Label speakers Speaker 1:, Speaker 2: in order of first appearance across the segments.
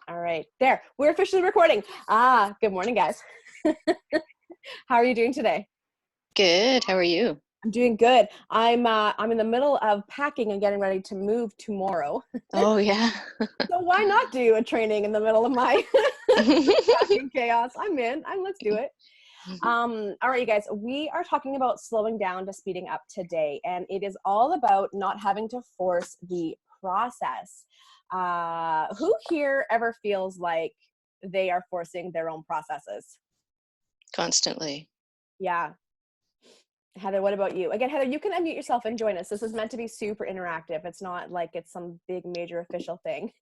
Speaker 1: All right. There. We're officially recording. Good morning, guys. How are you doing today?
Speaker 2: Good. How are you?
Speaker 1: I'm doing good. I'm in the middle of packing and getting ready to move tomorrow.
Speaker 2: Oh, yeah.
Speaker 1: So why not do a training in the middle of my packing chaos? Let's do it. All right, you guys, we are talking about slowing down to speeding up today, and it is all about not having to force the process. Who here ever feels like they are forcing their own processes?
Speaker 2: Constantly.
Speaker 1: Yeah. Heather, what about you? Again, Heather, you can unmute yourself and join us. This is meant to be super interactive. It's not like it's some big major official thing.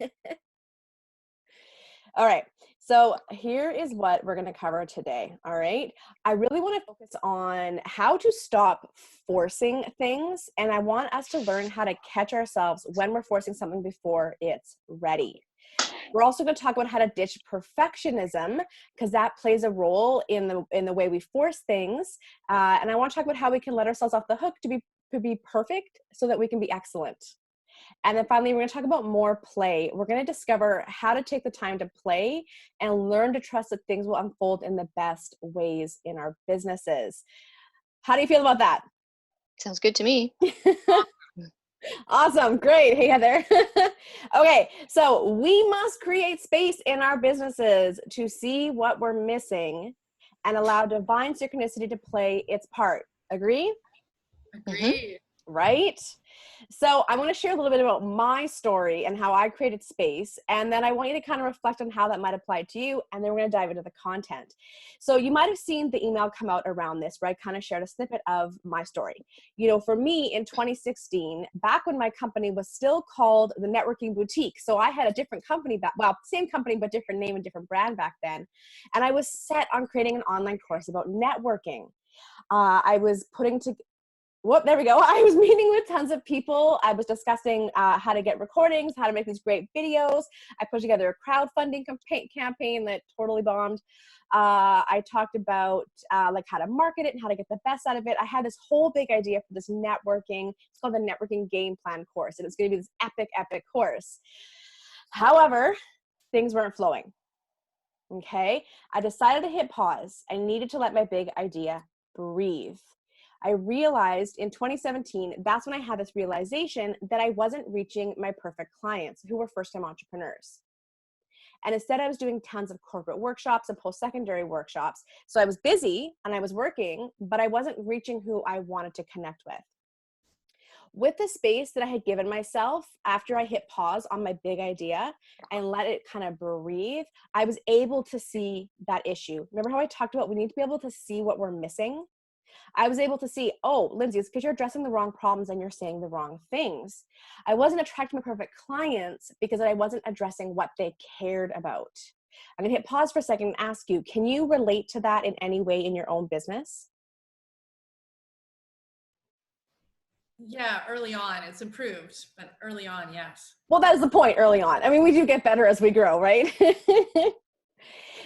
Speaker 1: All right. So here is what we're going to cover today. All right. I really want to focus on how to stop forcing things. And I want us to learn how to catch ourselves when we're forcing something before it's ready. We're also going to talk about how to ditch perfectionism, because that plays a role in the way we force things. And I want to talk about how we can let ourselves off the hook to be perfect so that we can be excellent. And then finally, we're going to talk about more play. We're going to discover how to take the time to play and learn to trust that things will unfold in the best ways in our businesses. How do you feel about that?
Speaker 2: Sounds good to me.
Speaker 1: Awesome. Great. Hey, Heather. Okay. So we must create space in our businesses to see what we're missing and allow divine synchronicity to play its part. Agree?
Speaker 3: Agreed.
Speaker 1: Right? So I want to share a little bit about my story and how I created space. And then I want you to kind of reflect on how that might apply to you. And then we're going to dive into the content. So you might have seen the email come out around this, where I kind of shared a snippet of my story. You know, for me in 2016, back when my company was still called the Networking Boutique. So I had a different company same company, but different name and different brand back then. And I was set on creating an online course about networking. I was there we go. I was meeting with tons of people. I was discussing how to get recordings, how to make these great videos. I put together a crowdfunding campaign that totally bombed. I talked about like how to market it and how to get the best out of it. I had this whole big idea for this networking. It's called the Networking Game Plan course, and it's going to be this epic course. However, things weren't flowing. Okay, I decided to hit pause. I needed to let my big idea breathe. I realized in 2017, that's when I had this realization that I wasn't reaching my perfect clients who were first-time entrepreneurs. And instead, I was doing tons of corporate workshops and post-secondary workshops. So I was busy and I was working, but I wasn't reaching who I wanted to connect with. With the space that I had given myself after I hit pause on my big idea and let it kind of breathe, I was able to see that issue. Remember how I talked about we need to be able to see what we're missing? I was able to see, oh, Lindsay, it's because you're addressing the wrong problems and you're saying the wrong things. I wasn't attracting my perfect clients because I wasn't addressing what they cared about. I'm going to hit pause for a second and ask you, can you relate to that in any way in your own business?
Speaker 3: Yeah, early on, it's improved, but early on, yes.
Speaker 1: Well, that is the point early on. I mean, we do get better as we grow, right?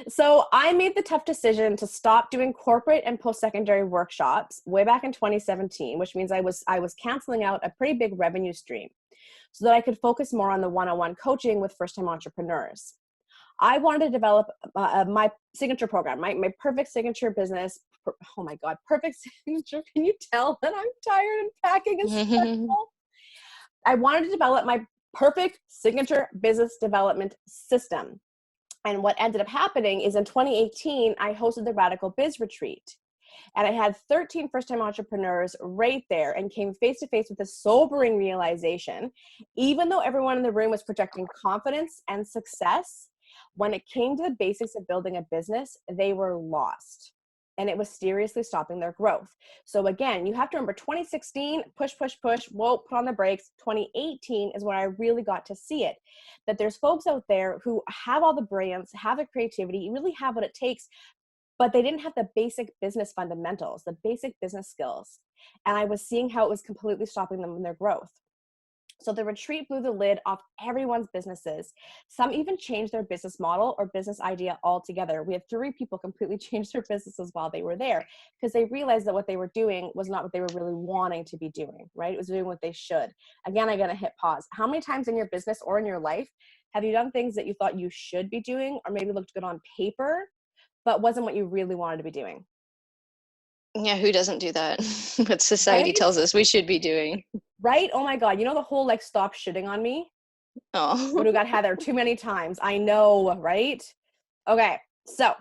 Speaker 1: So I made the tough decision to stop doing corporate and post-secondary workshops way back in 2017, which means I was canceling out a pretty big revenue stream so that I could focus more on the one-on-one coaching with first-time entrepreneurs. I wanted to develop my signature program, my perfect signature business. Oh my God, perfect signature. Can you tell that I'm tired and packing is stressful? I wanted to develop my perfect signature business development system. And what ended up happening is in 2018, I hosted the Radical Biz Retreat. And I had 13 first-time entrepreneurs right there and came face-to-face with a sobering realization. Even though everyone in the room was projecting confidence and success, when it came to the basics of building a business, they were lost. And it was seriously stopping their growth. So again, you have to remember 2016, push, whoa, put on the brakes. 2018 is when I really got to see it. That there's folks out there who have all the brilliance, have the creativity, really have what it takes, but they didn't have the basic business fundamentals, the basic business skills. And I was seeing how it was completely stopping them in their growth. So the retreat blew the lid off everyone's businesses. Some even changed their business model or business idea altogether. We had 3 people completely change their businesses while they were there because they realized that what they were doing was not what they were really wanting to be doing, right? It was doing what they should. Again, I'm going to hit pause. How many times in your business or in your life have you done things that you thought you should be doing or maybe looked good on paper, but wasn't what you really wanted to be doing?
Speaker 2: Yeah, who doesn't do that? What society
Speaker 1: Right?
Speaker 2: tells us we should be doing.
Speaker 1: Right? Oh my God. You know the whole like stop shitting on me? Would
Speaker 2: Oh.
Speaker 1: have got Heather too many times. I know, right? Okay. So,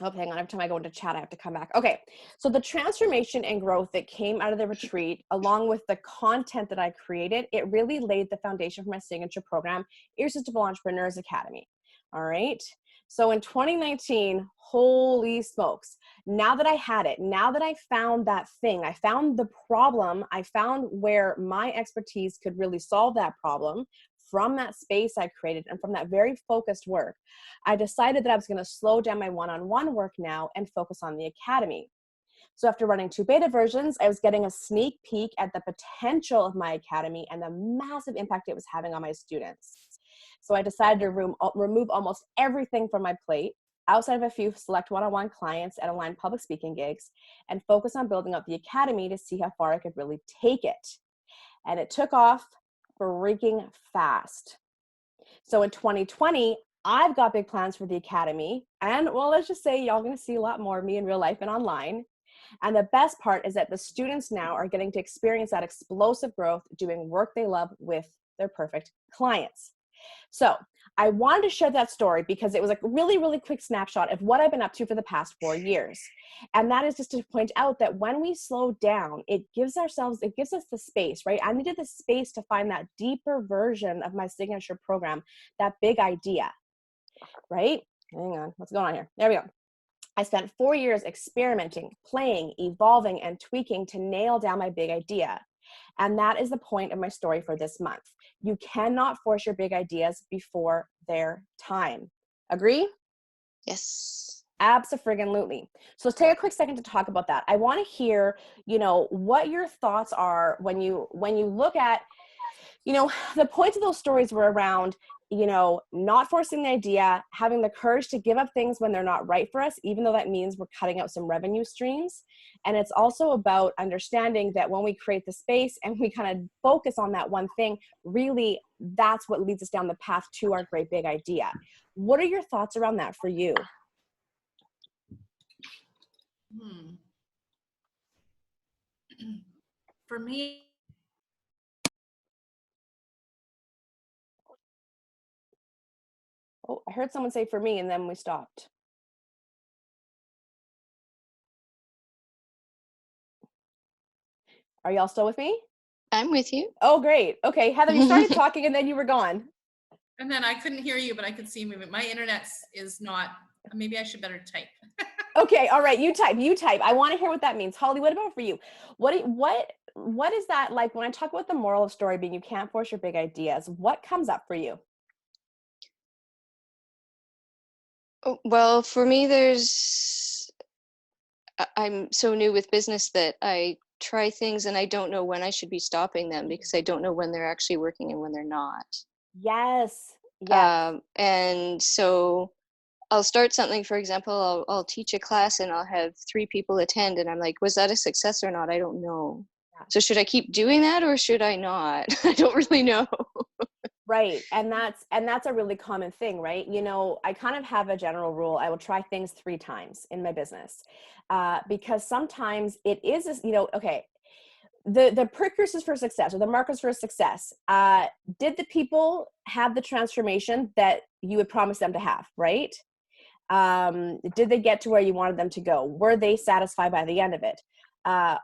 Speaker 1: oh, hang on. Every time I go into chat, I have to come back. Okay. So the transformation and growth that came out of the retreat, along with the content that I created, it really laid the foundation for my signature program, Irresistible Entrepreneurs Academy. All right. So in 2019, holy smokes, now that I had it, now that I found that thing, I found the problem, I found where my expertise could really solve that problem from that space I created and from that very focused work, I decided that I was going to slow down my one-on-one work now and focus on the academy. So after running 2 beta versions, I was getting a sneak peek at the potential of my academy and the massive impact it was having on my students. So I decided to remove almost everything from my plate, outside of a few select one-on-one clients and aligned public speaking gigs, and focus on building up the academy to see how far I could really take it. And it took off freaking fast. So in 2020, I've got big plans for the academy. And well, let's just say y'all going to see a lot more of me in real life and online. And the best part is that the students now are getting to experience that explosive growth doing work they love with their perfect clients. So I wanted to share that story because it was a really, really quick snapshot of what I've been up to for the past 4 years. And that is just to point out that when we slow down, it gives us the space, right? I needed the space to find that deeper version of my signature program, that big idea, right? Hang on, what's going on here? There we go. I spent 4 years experimenting, playing, evolving, and tweaking to nail down my big idea. And that is the point of my story for this month. You cannot force your big ideas before their time. Agree?
Speaker 2: Yes.
Speaker 1: Abso-friggin-lutely. So let's take a quick second to talk about that. I want to hear, what your thoughts are when you look at, the points of those stories were around, not forcing the idea, having the courage to give up things when they're not right for us, even though that means we're cutting out some revenue streams. And it's also about understanding that when we create the space and we kind of focus on that one thing, really, that's what leads us down the path to our great big idea. What are your thoughts around that for you?
Speaker 3: For me,
Speaker 1: Oh, I heard someone say for me, and then we stopped. Are y'all still with me?
Speaker 2: I'm with you.
Speaker 1: Oh, great. Okay, Heather, you started talking and then you were gone.
Speaker 3: and then I couldn't hear you, but I could see movement. My internet is not, maybe I should better type.
Speaker 1: Okay, all right, you type. I want to hear what that means. Holly, what about for you? What is that like when I talk about the moral of story being you can't force your big ideas? What comes up for you?
Speaker 2: Oh, well, for me, I'm so new with business that I try things and I don't know when I should be stopping them because I don't know when they're actually working and when they're not.
Speaker 1: Yes. Yes.
Speaker 2: And so I'll start something, for example, I'll teach a class and I'll have 3 people attend and I'm like, was that a success or not? I don't know.
Speaker 1: Yeah.
Speaker 2: So should I keep doing that or should I not? I don't really know.
Speaker 1: Right. And that's a really common thing, right? I kind of have a general rule. I will try things 3 times in my business because sometimes it is, okay, the precursors for success or the markers for success. Did the people have the transformation that you would promise them to have, right? Did they get to where you wanted them to go? Were they satisfied by the end of it?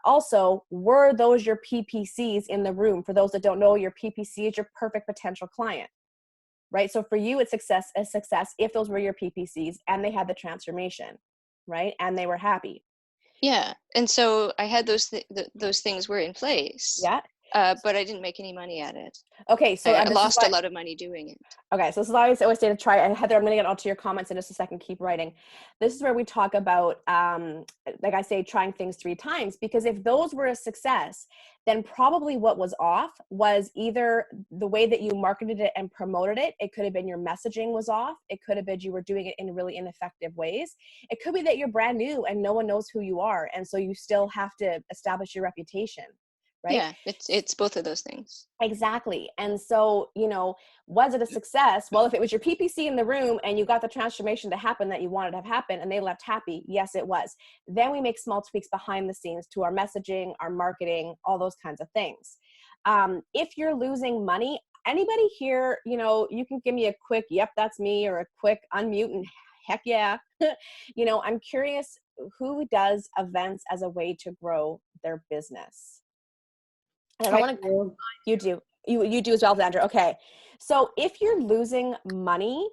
Speaker 1: Also, were those your PPCs in the room? For those that don't know, your PPC is your perfect potential client, right? So for you, it's a success if those were your PPCs and they had the transformation, right? And they were happy.
Speaker 2: Yeah. And so I had those things were in place.
Speaker 1: Yeah.
Speaker 2: But I didn't make any money at it.
Speaker 1: Okay, so
Speaker 2: I
Speaker 1: this is
Speaker 2: lost a
Speaker 1: why.
Speaker 2: lot of money doing it.
Speaker 1: Okay, so this is why I always say to try. And Heather, I'm going to get onto your comments in just a second. Keep writing. This is where we talk about, like I say, trying things 3 times, because if those were a success, then probably what was off was either the way that you marketed it and promoted it. It could have been your messaging was off. It could have been you were doing it in really ineffective ways. It could be that you're brand new and no one knows who you are, and so you still have to establish your reputation, right?
Speaker 2: Yeah, it's both of those things.
Speaker 1: Exactly. And so, was it a success? Well, if it was your PPC in the room and you got the transformation to happen that you wanted to have happen and they left happy, yes, it was. Then we make small tweaks behind the scenes to our messaging, our marketing, all those kinds of things. If you're losing money, anybody here, you can give me a quick, yep, that's me, or a quick unmute and heck yeah. I'm curious who does events as a way to grow their business. And I don't want to. You do. You do as well, Sandra. Okay. So if you're losing money,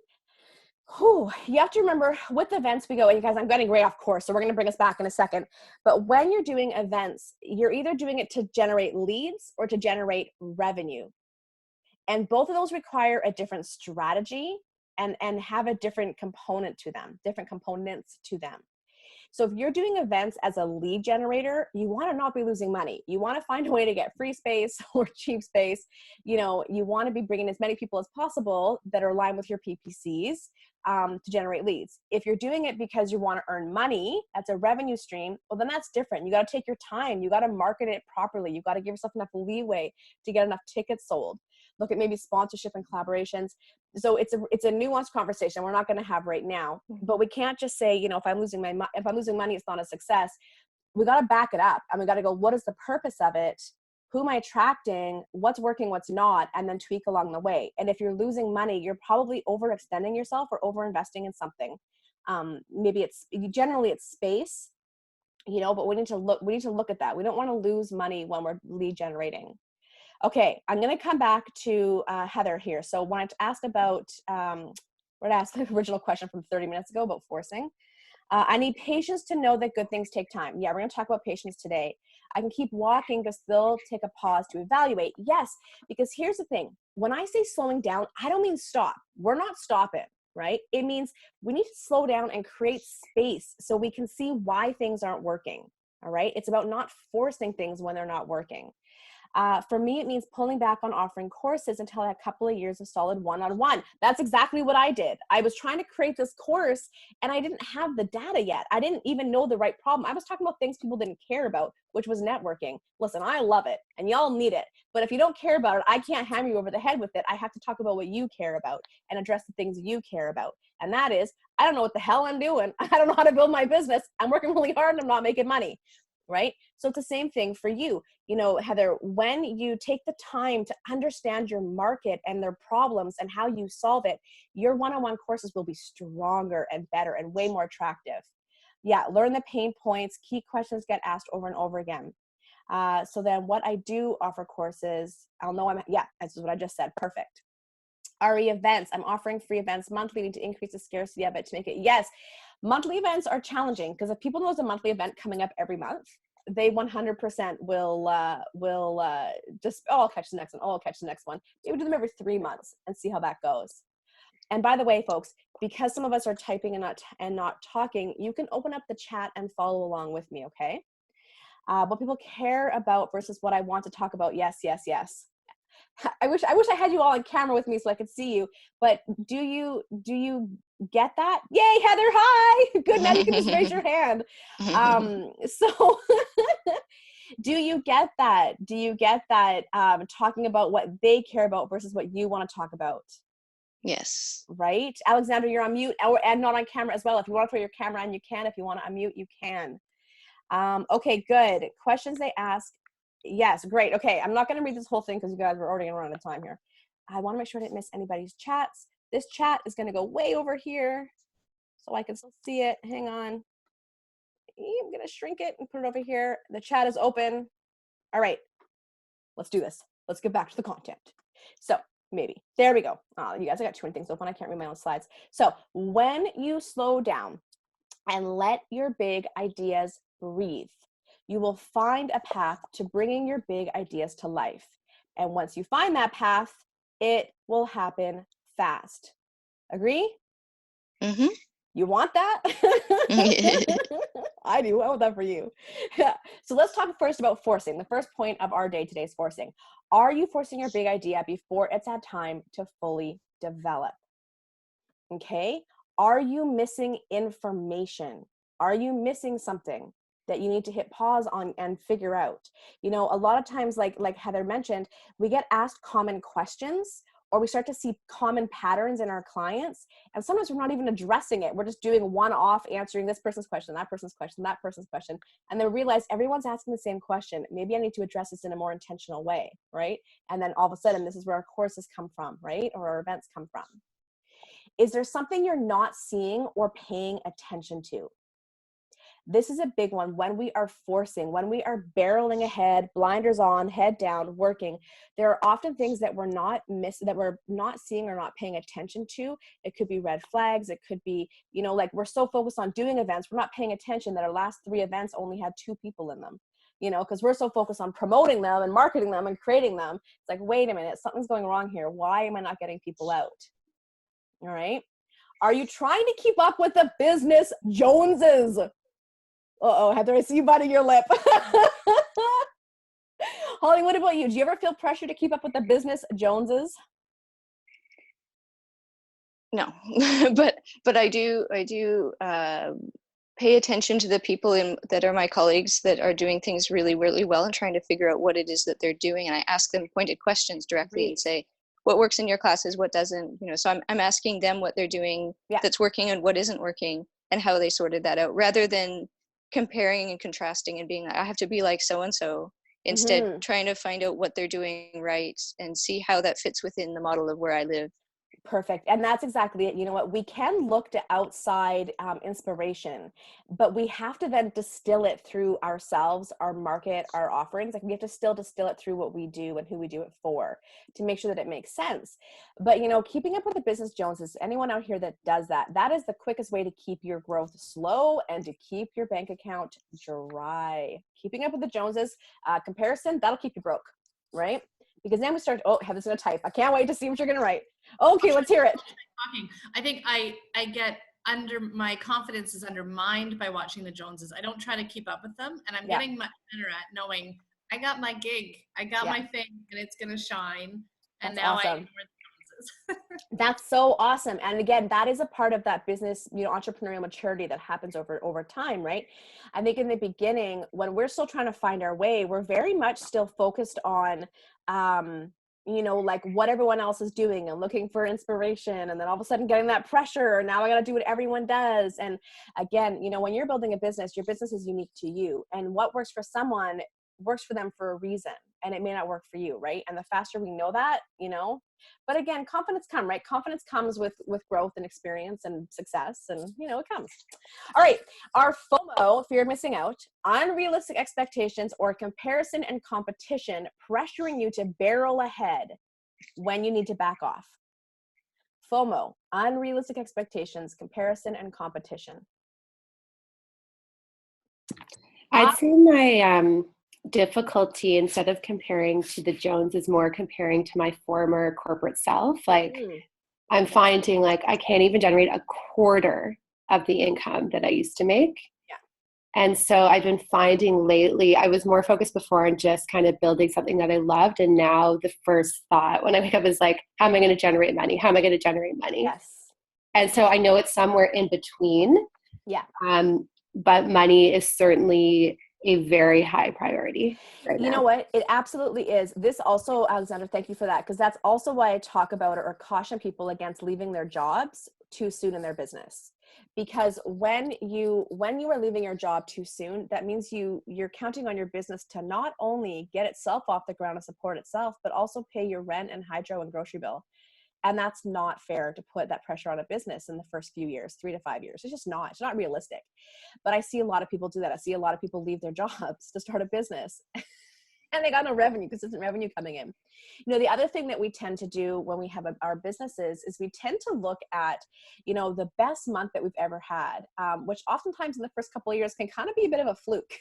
Speaker 1: you have to remember with events we go, and you guys, I'm getting way off course, so we're going to bring us back in a second. But when you're doing events, you're either doing it to generate leads or to generate revenue. And both of those require a different strategy and have a different component to them, different components to them. So if you're doing events as a lead generator, you want to not be losing money. You want to find a way to get free space or cheap space. You want to be bringing as many people as possible that are aligned with your PPCs to generate leads. If you're doing it because you want to earn money, that's a revenue stream, well, then that's different. You got to take your time. You got to market it properly. You got to give yourself enough leeway to get enough tickets sold. Look at maybe sponsorship and collaborations. So it's a nuanced conversation we're not going to have right now, but we can't just say, if I'm losing money, it's not a success. We got to back it up, and we got to go, what is the purpose of it? Who am I attracting? What's working, what's not? And then tweak along the way. And if you're losing money, you're probably overextending yourself or overinvesting in something. Maybe generally it's space, but we need to look at that. We don't want to lose money when we're lead generating. Okay, I'm going to come back to Heather here. So when I asked about, we're to ask the original question from 30 minutes ago about forcing. I need patience to know that good things take time. Yeah, we're going to talk about patience today. I can keep walking, but still take a pause to evaluate. Yes, because here's the thing. When I say slowing down, I don't mean stop. We're not stopping, right? It means we need to slow down and create space so we can see why things aren't working, all right? It's about not forcing things when they're not working. For me, it means pulling back on offering courses until I had a couple of years of solid one-on-one. That's exactly what I did. I was trying to create this course and I didn't have the data yet. I didn't even know the right problem. I was talking about things people didn't care about, which was networking. Listen, I love it and y'all need it. But if you don't care about it, I can't hammer you over the head with it. I have to talk about what you care about and address the things you care about. And that is, I don't know what the hell I'm doing. I don't know how to build my business. I'm working really hard and I'm not making money. Right? So it's the same thing for you. Heather, when you take the time to understand your market and their problems and how you solve it, your one-on-one courses will be stronger and better and way more attractive. Yeah, learn the pain points, key questions get asked over and over again. So then what I do offer courses, this is what I just said. Perfect. RE events. I'm offering free events monthly. We need to increase the scarcity of it to make it. Yes, monthly events are challenging because if people know there's a monthly event coming up every month, they 100% will just, I'll catch the next one. I'll catch the next one. Maybe do them every 3 months and see how that goes. And by the way, folks, because some of us are typing and not talking, you can open up the chat and follow along with me, okay? What people care about versus what I want to talk about. Yes, yes, yes. I wish I had you all on camera with me so I could see you, but do you get that? Yay, Heather, hi. Good, now you can just raise your hand. So do you get that? Do you get that talking about what they care about versus what you want to talk about?
Speaker 2: Yes.
Speaker 1: Right? Alexander, you're on mute and not on camera as well. If you want to throw your camera on, you can. If you want to unmute, you can. Okay, good. Questions they ask. Yes, great. Okay, I'm not going to read this whole thing because you guys are already running out of time here. I want to make sure I didn't miss anybody's chats. This chat is going to go way over here so I can still see it. Hang on. I'm going to shrink it and put it over here. The chat is open. All right, let's do this. Let's get back to the content. So maybe. There we go. You guys, I got too many things open. I can't read my own slides. So when you slow down and let your big ideas breathe, you will find a path to bringing your big ideas to life. And once you find that path, it will happen fast. Agree?
Speaker 2: Mm-hmm.
Speaker 1: You want that? I do. I want that for you. Yeah. So let's talk first about forcing. The first point of our day today is forcing. Are you forcing your big idea before it's had time to fully develop? Okay. Are you missing information? Are you missing something that you need to hit pause on and figure out? You know, a lot of times, like Heather mentioned, we get asked common questions, or we start to see common patterns in our clients, and sometimes we're not even addressing it. We're just doing one-off, answering this person's question, that person's question, that person's question, and then realize everyone's asking the same question. Maybe I need to address this in a more intentional way, right? And then all of a sudden, this is where our courses come from, right? Or our events come from. Is there something you're not seeing or paying attention to? This is a big one. When we are forcing, when we are barreling ahead, blinders on, head down, working, there are often things that we're not seeing or not paying attention to. It could be red flags. It could be, you know, like we're so focused on doing events, we're not paying attention that our last 3 events only had 2 people in them, you know, because we're so focused on promoting them and marketing them and creating them. It's like, wait a minute, something's going wrong here. Why am I not getting people out? All right. Are you trying to keep up with the business Joneses? Uh-oh, Heather, I see you biting your lip. Holly, what about you? Do you ever feel pressure to keep up with the business Joneses?
Speaker 2: No, but I do pay attention to the people that are my colleagues that are doing things really, really well and trying to figure out what it is that they're doing. And I ask them pointed questions directly and say, what works in your classes, what doesn't, you know, so I'm asking them what they're doing that's working and what isn't working and how they sorted that out, rather than comparing and contrasting and being like, I have to be like so-and-so. Instead, trying to find out what they're doing right and see how that fits within the model of where I live.
Speaker 1: Perfect. And that's exactly it. You know what? We can look to outside inspiration, but we have to then distill it through ourselves, our market, our offerings. Like we have to still distill it through what we do and who we do it for to make sure that it makes sense. But, you know, keeping up with the business Joneses, anyone out here that does that, that is the quickest way to keep your growth slow and to keep your bank account dry. Keeping up with the Joneses, comparison, that'll keep you broke, right? Because then we start, oh, Heather's going to type. I can't wait to see what you're going to write. Okay, let's hear it.
Speaker 3: Talking. I think I get my confidence is undermined by watching the Joneses. I don't try to keep up with them, and I'm getting much better at knowing I got my gig, I got my thing, and it's going to shine. And
Speaker 1: That's
Speaker 3: now
Speaker 1: awesome.
Speaker 3: I ignore the Joneses.
Speaker 1: That's so awesome. And again, that is a part of that business, you know, entrepreneurial maturity that happens over time, right? I think in the beginning, when we're still trying to find our way, we're very much still focused on, you know, like what everyone else is doing and looking for inspiration. And then all of a sudden getting that pressure. Now I got to do what everyone does. And again, you know, when you're building a business, your business is unique to you. And what works for someone works for them for a reason. And it may not work for you, right? And the faster we know that, you know, but again, confidence comes, right? Confidence comes with growth and experience and success, and you know, it comes. All right, our FOMO, fear of missing out, unrealistic expectations or comparison and competition pressuring you to barrel ahead when you need to back off. FOMO, unrealistic expectations, comparison and competition.
Speaker 4: I'd say my difficulty, instead of comparing to the Jones, is more comparing to my former corporate self. Like I'm finding like I can't even generate a quarter of the income that I used to make.
Speaker 1: Yeah.
Speaker 4: And so I've been finding lately, I was more focused before on just kind of building something that I loved. And now the first thought when I wake up is like, how am I going to generate money? How am I going to generate money?
Speaker 1: Yes.
Speaker 4: And so I know it's somewhere in between.
Speaker 1: Yeah.
Speaker 4: But money is certainly a very high priority right now.
Speaker 1: You know what? It absolutely is. This also, Alexandra, thank you for that, because that's also why I talk about it or caution people against leaving their jobs too soon in their business. Because when you are leaving your job too soon, that means you're counting on your business to not only get itself off the ground and support itself, but also pay your rent and hydro and grocery bill. And that's not fair to put that pressure on a business in the first few years, 3 to 5 years. It's just not. It's not realistic. But I see a lot of people do that. I see a lot of people leave their jobs to start a business. and they got no revenue, consistent revenue coming in. You know, the other thing that we tend to do when we have our businesses is we tend to look at, you know, the best month that we've ever had, which oftentimes in the first couple of years can kind of be a bit of a fluke.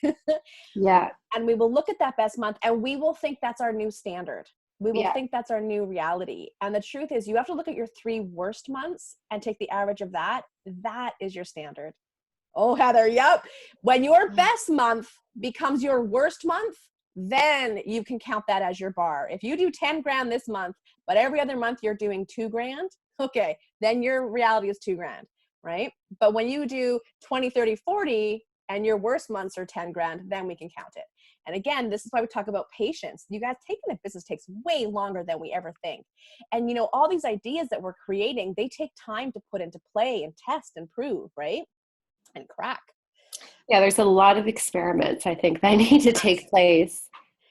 Speaker 4: Yeah.
Speaker 1: And we will look at that best month and we will think that's our new standard. We will think that's our new reality. And the truth is, you have to look at your 3 worst months and take the average of that. That is your standard. Oh, Heather, yep. When your best month becomes your worst month, then you can count that as your bar. If you do 10 grand this month, but every other month you're doing 2 grand, okay, then your reality is 2 grand, right? But when you do 20, 30, 40, and your worst months are 10 grand, then we can count it. And again, this is why we talk about patience. You guys, taking a business takes way longer than we ever think. And you know, all these ideas that we're creating, they take time to put into play and test and prove, right? And crack.
Speaker 4: Yeah, there's a lot of experiments, I think, that need to take place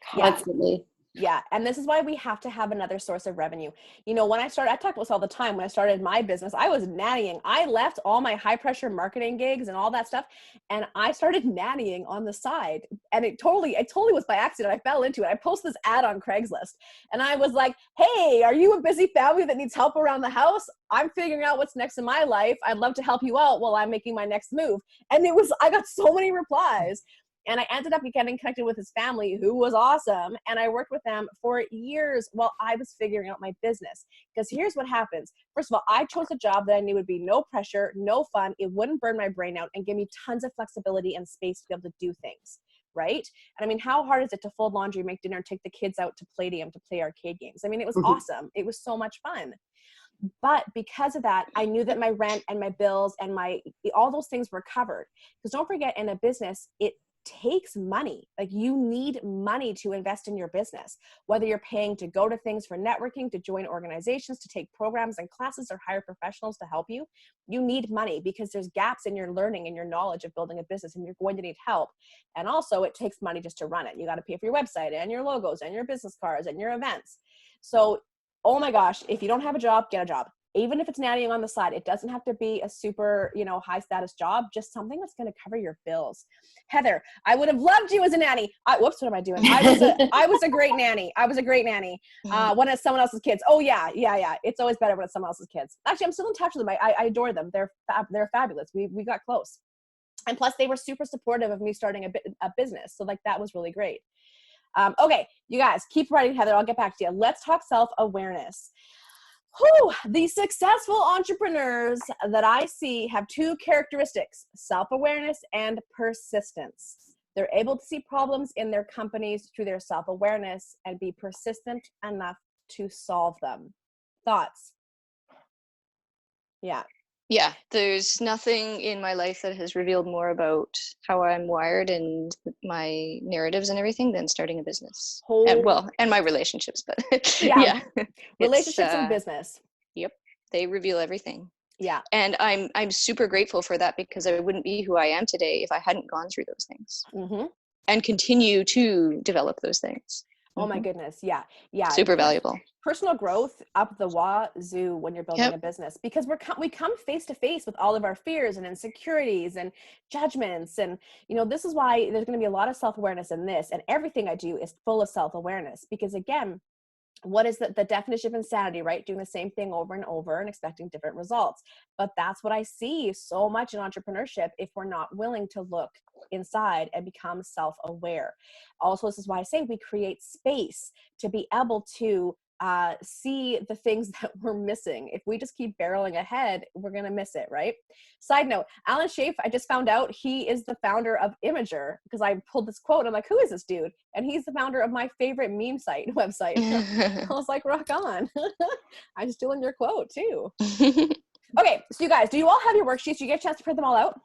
Speaker 4: constantly.
Speaker 1: Yeah. And this is why we have to have another source of revenue. You know, when I talk about this all the time, when I started my business, I was nannying. I left all my high pressure marketing gigs and all that stuff. And I started nannying on the side. And it totally was by accident. I fell into it. I posted this ad on Craigslist and I was like, hey, are you a busy family that needs help around the house? I'm figuring out what's next in my life. I'd love to help you out while I'm making my next move. And I got so many replies. And I ended up getting connected with his family, who was awesome. And I worked with them for years while I was figuring out my business. Because here's what happens. First of all, I chose a job that I knew would be no pressure, no fun. It wouldn't burn my brain out and give me tons of flexibility and space to be able to do things, right? And I mean, how hard is it to fold laundry, make dinner, take the kids out to Palladium to play arcade games? I mean, it was awesome. It was so much fun. But because of that, I knew that my rent and my bills and all those things were covered. Because don't forget, in a business, it takes money. Like, you need money to invest in your business, whether you're paying to go to things for networking, to join organizations, to take programs and classes, or hire professionals to help you. You need money because there's gaps in your learning and your knowledge of building a business, and you're going to need help. And also, it takes money just to run it. You got to pay for your website and your logos and your business cards and your events. So, oh my gosh, if you don't have a job, get a job. Even if it's nannying on the side, it doesn't have to be a super, high status job, just something that's going to cover your bills. Heather, I would have loved you as a nanny. What am I doing? I was a great nanny. I was a great nanny. When it's someone else's kids. Oh yeah. It's always better when it's someone else's kids. Actually, I'm still in touch with them. I adore them. They're fabulous. We got close. And plus they were super supportive of me starting a business. So that was really great. Okay, you guys keep writing, Heather. I'll get back to you. Let's talk self-awareness. The successful entrepreneurs that I see have 2 characteristics: self-awareness and persistence. They're able to see problems in their companies through their self-awareness and be persistent enough to solve them. Thoughts?
Speaker 2: Yeah, there's nothing in my life that has revealed more about how I'm wired and my narratives and everything than starting a business. And my relationships, but yeah.
Speaker 1: Relationships and business.
Speaker 2: Yep. They reveal everything.
Speaker 1: Yeah.
Speaker 2: And I'm super grateful for that, because I wouldn't be who I am today if I hadn't gone through those things. And continue to develop those things.
Speaker 1: Oh my goodness. Yeah.
Speaker 2: Super valuable.
Speaker 1: Personal growth up the wazoo when you're building a business, because we come face to face with all of our fears and insecurities and judgments. And, this is why there's going to be a lot of self-awareness in this, and everything I do is full of self-awareness, because again, what is the definition of insanity, right? Doing the same thing over and over and expecting different results. But that's what I see so much in entrepreneurship if we're not willing to look inside and become self-aware. Also, this is why I say we create space to be able to see the things that we're missing. If we just keep barreling ahead, we're going to miss it, right? Side note, Alan Schaaf, I just found out he is the founder of Imager, because I pulled this quote. I'm like, who is this dude? And he's the founder of my favorite meme website. I was like, rock on. I'm stealing your quote too. Okay, so you guys, do you all have your worksheets? Do you get a chance to print them all out?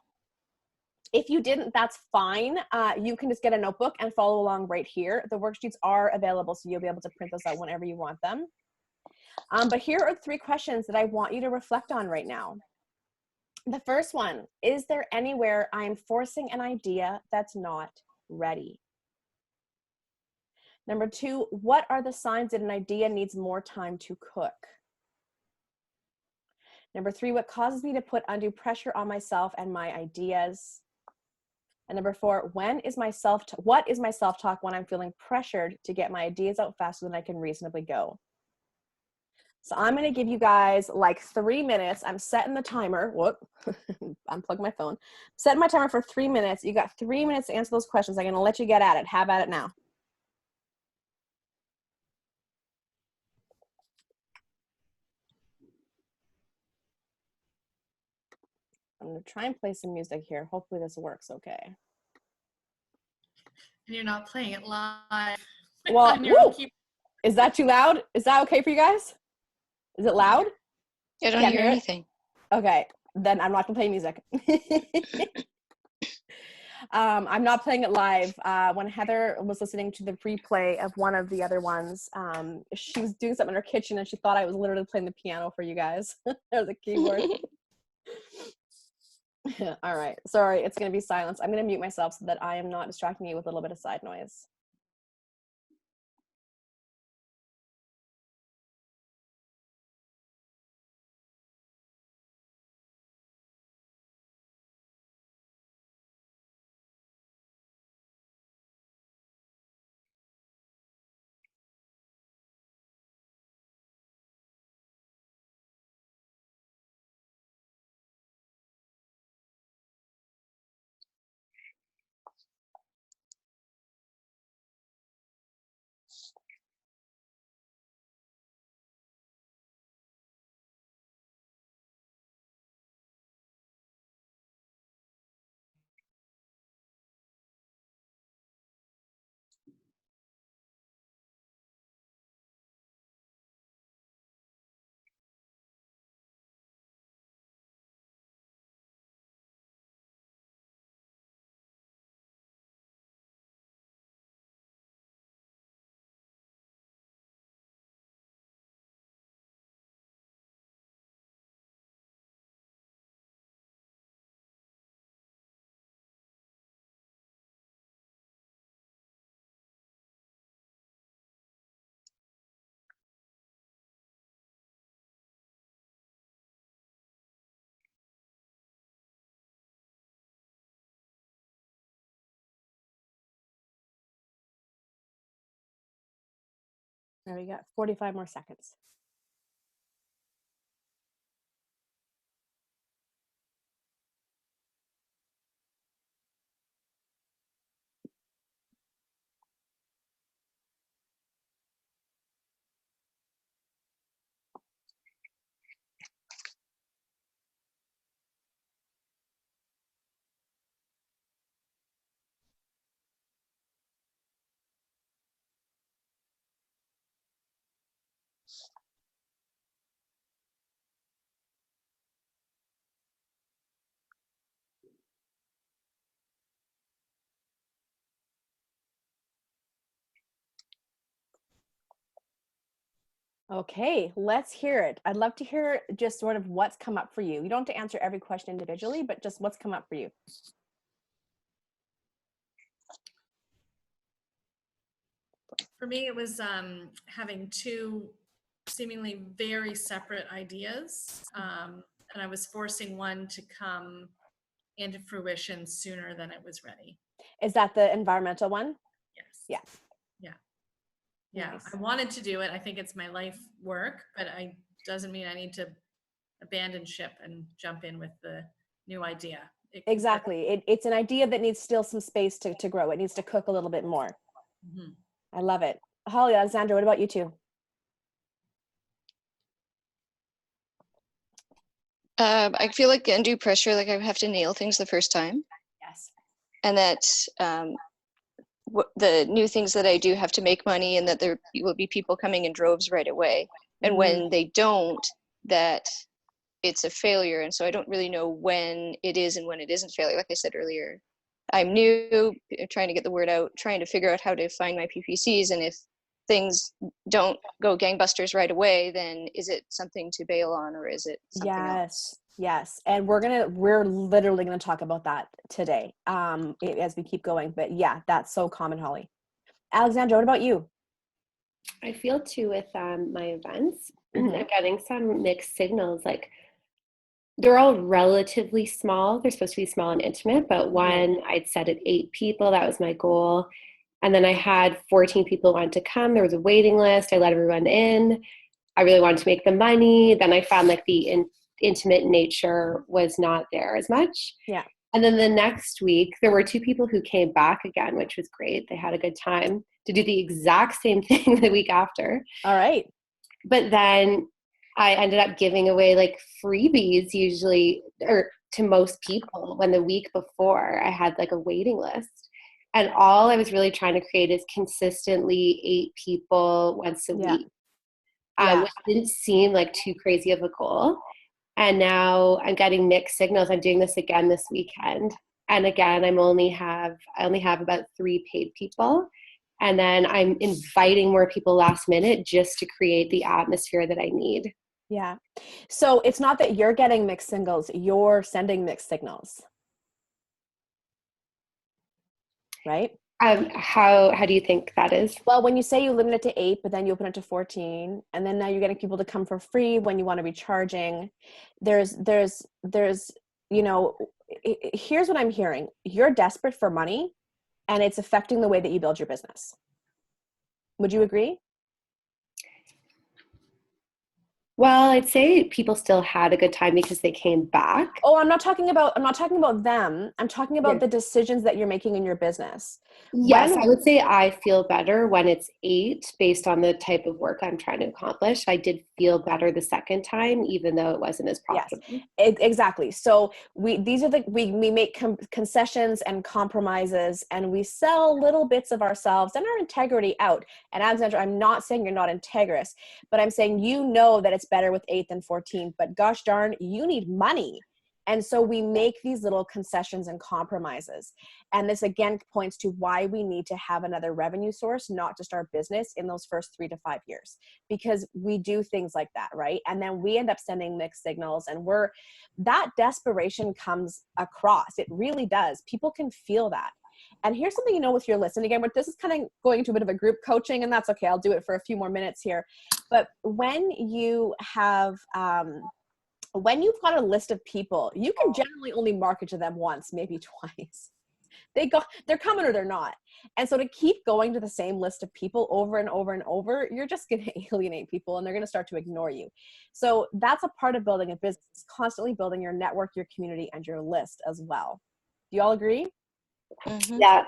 Speaker 1: If you didn't, that's fine. You can just get a notebook and follow along right here. The worksheets are available, so you'll be able to print those out whenever you want them. But here are 3 questions that I want you to reflect on right now. The first one: is there anywhere I'm forcing an idea that's not ready? Number 2, what are the signs that an idea needs more time to cook? Number 3, what causes me to put undue pressure on myself and my ideas? And number 4, what is my self-talk when I'm feeling pressured to get my ideas out faster than I can reasonably go? So I'm going to give you guys like 3 minutes. I'm setting the timer. Whoop. Unplug my phone. Setting my timer for 3 minutes. You got 3 minutes to answer those questions. I'm going to let you get at it. Have at it now. I'm going to try and play some music here. Hopefully this works okay.
Speaker 3: And you're not playing it live.
Speaker 1: Well, is that too loud? Is that okay for you guys? Is it loud?
Speaker 2: I don't hear anything.
Speaker 1: Okay, then I'm not gonna play music. I'm not playing it live. When Heather was listening to the replay of one of the other ones, she was doing something in her kitchen and she thought I was literally playing the piano for you guys. Or the keyboard. All right, sorry, it's gonna be silence. I'm gonna mute myself so that I am not distracting you with a little bit of side noise. There we go. 45 more seconds. Okay, let's hear it. I'd love to hear just sort of what's come up for you. You don't have to answer every question individually, but just what's come up for you.
Speaker 3: For me, it was having two seemingly very separate ideas, and I was forcing one to come into fruition sooner than it was ready.
Speaker 1: Is that the environmental one?
Speaker 3: Yes.
Speaker 1: Yeah.
Speaker 3: Yeah.
Speaker 1: Nice.
Speaker 3: I wanted to do it. I think it's my life work, but I doesn't mean I need to abandon ship and jump in with the new idea.
Speaker 1: Exactly. It's an idea that needs still some space to grow. It needs to cook a little bit more.
Speaker 3: Mm-hmm.
Speaker 1: I love it. Holly, Alexandra, what about you two?
Speaker 2: I feel like undue pressure, like I have to nail things the first time.
Speaker 1: Yes.
Speaker 2: And that the new things that I do have to make money, and that there will be people coming in droves right away. And when they don't, that it's a failure. And so I don't really know when it is and when it isn't failure. Like I said earlier, I'm new, trying to get the word out, trying to figure out how to find my PPCs. And if things don't go gangbusters right away, then is it something to bail on, or is it something else?
Speaker 1: Yes. And we're literally gonna talk about that today as we keep going. But yeah, that's so common, Holly. Alexandra, what about you?
Speaker 4: I feel too with my events, I'm getting some mixed signals. Like they're all relatively small. They're supposed to be small and intimate, but one I'd set at 8 people. That was my goal. And then I had 14 people wanted to come. There was a waiting list. I let everyone in. I really wanted to make the money. Then I found like the intimate nature was not there as much.
Speaker 1: Yeah.
Speaker 4: And then the next week, there were 2 people who came back again, which was great. They had a good time to do the exact same thing the week after.
Speaker 1: All right.
Speaker 4: But then I ended up giving away like freebies usually, or to most people, when the week before I had like a waiting list. And all I was really trying to create is consistently 8 people once a week, which didn't seem like too crazy of a goal. And now I'm getting mixed signals. I'm doing this again this weekend. And again, I only have about 3 paid people. And then I'm inviting more people last minute just to create the atmosphere that I need.
Speaker 1: Yeah. So it's not that you're getting mixed signals, you're sending mixed signals. Right?
Speaker 4: How do you think that is?
Speaker 1: Well, when you say you limit it to 8, but then you open it to 14, and then now you're getting people to come for free when you want to be charging, there's, you know, here's what I'm hearing. You're desperate for money and it's affecting the way that you build your business. Would you agree?
Speaker 4: Well, I'd say people still had a good time because they came back.
Speaker 1: Oh, I'm not talking about them. I'm talking about the decisions that you're making in your business.
Speaker 4: Yes, I would say I feel better when it's 8 based on the type of work I'm trying to accomplish. I did feel better the second time, even though it wasn't as profitable.
Speaker 1: Yes, exactly. So we make concessions and compromises, and we sell little bits of ourselves and our integrity out. And Alexandra, I'm not saying you're not integrous, but I'm saying you know that it's better with 8 than 14, but gosh darn, you need money. And so we make these little concessions and compromises. And this again points to why we need to have another revenue source, not just our business in those first 3 to 5 years, because we do things like that, right? And then we end up sending mixed signals, and that desperation comes across. It really does. People can feel that. And here's something, with your list. And again, this is kind of going to a bit of a group coaching, and that's okay. I'll do it for a few more minutes here. But when you have, when you've got a list of people, you can generally only market to them once, maybe twice. They're coming or they're not. And so to keep going to the same list of people over and over and over, you're just going to alienate people and they're going to start to ignore you. So that's a part of building a business, constantly building your network, your community, and your list as well. Do you all agree?
Speaker 2: Mm-hmm.
Speaker 4: Yeah.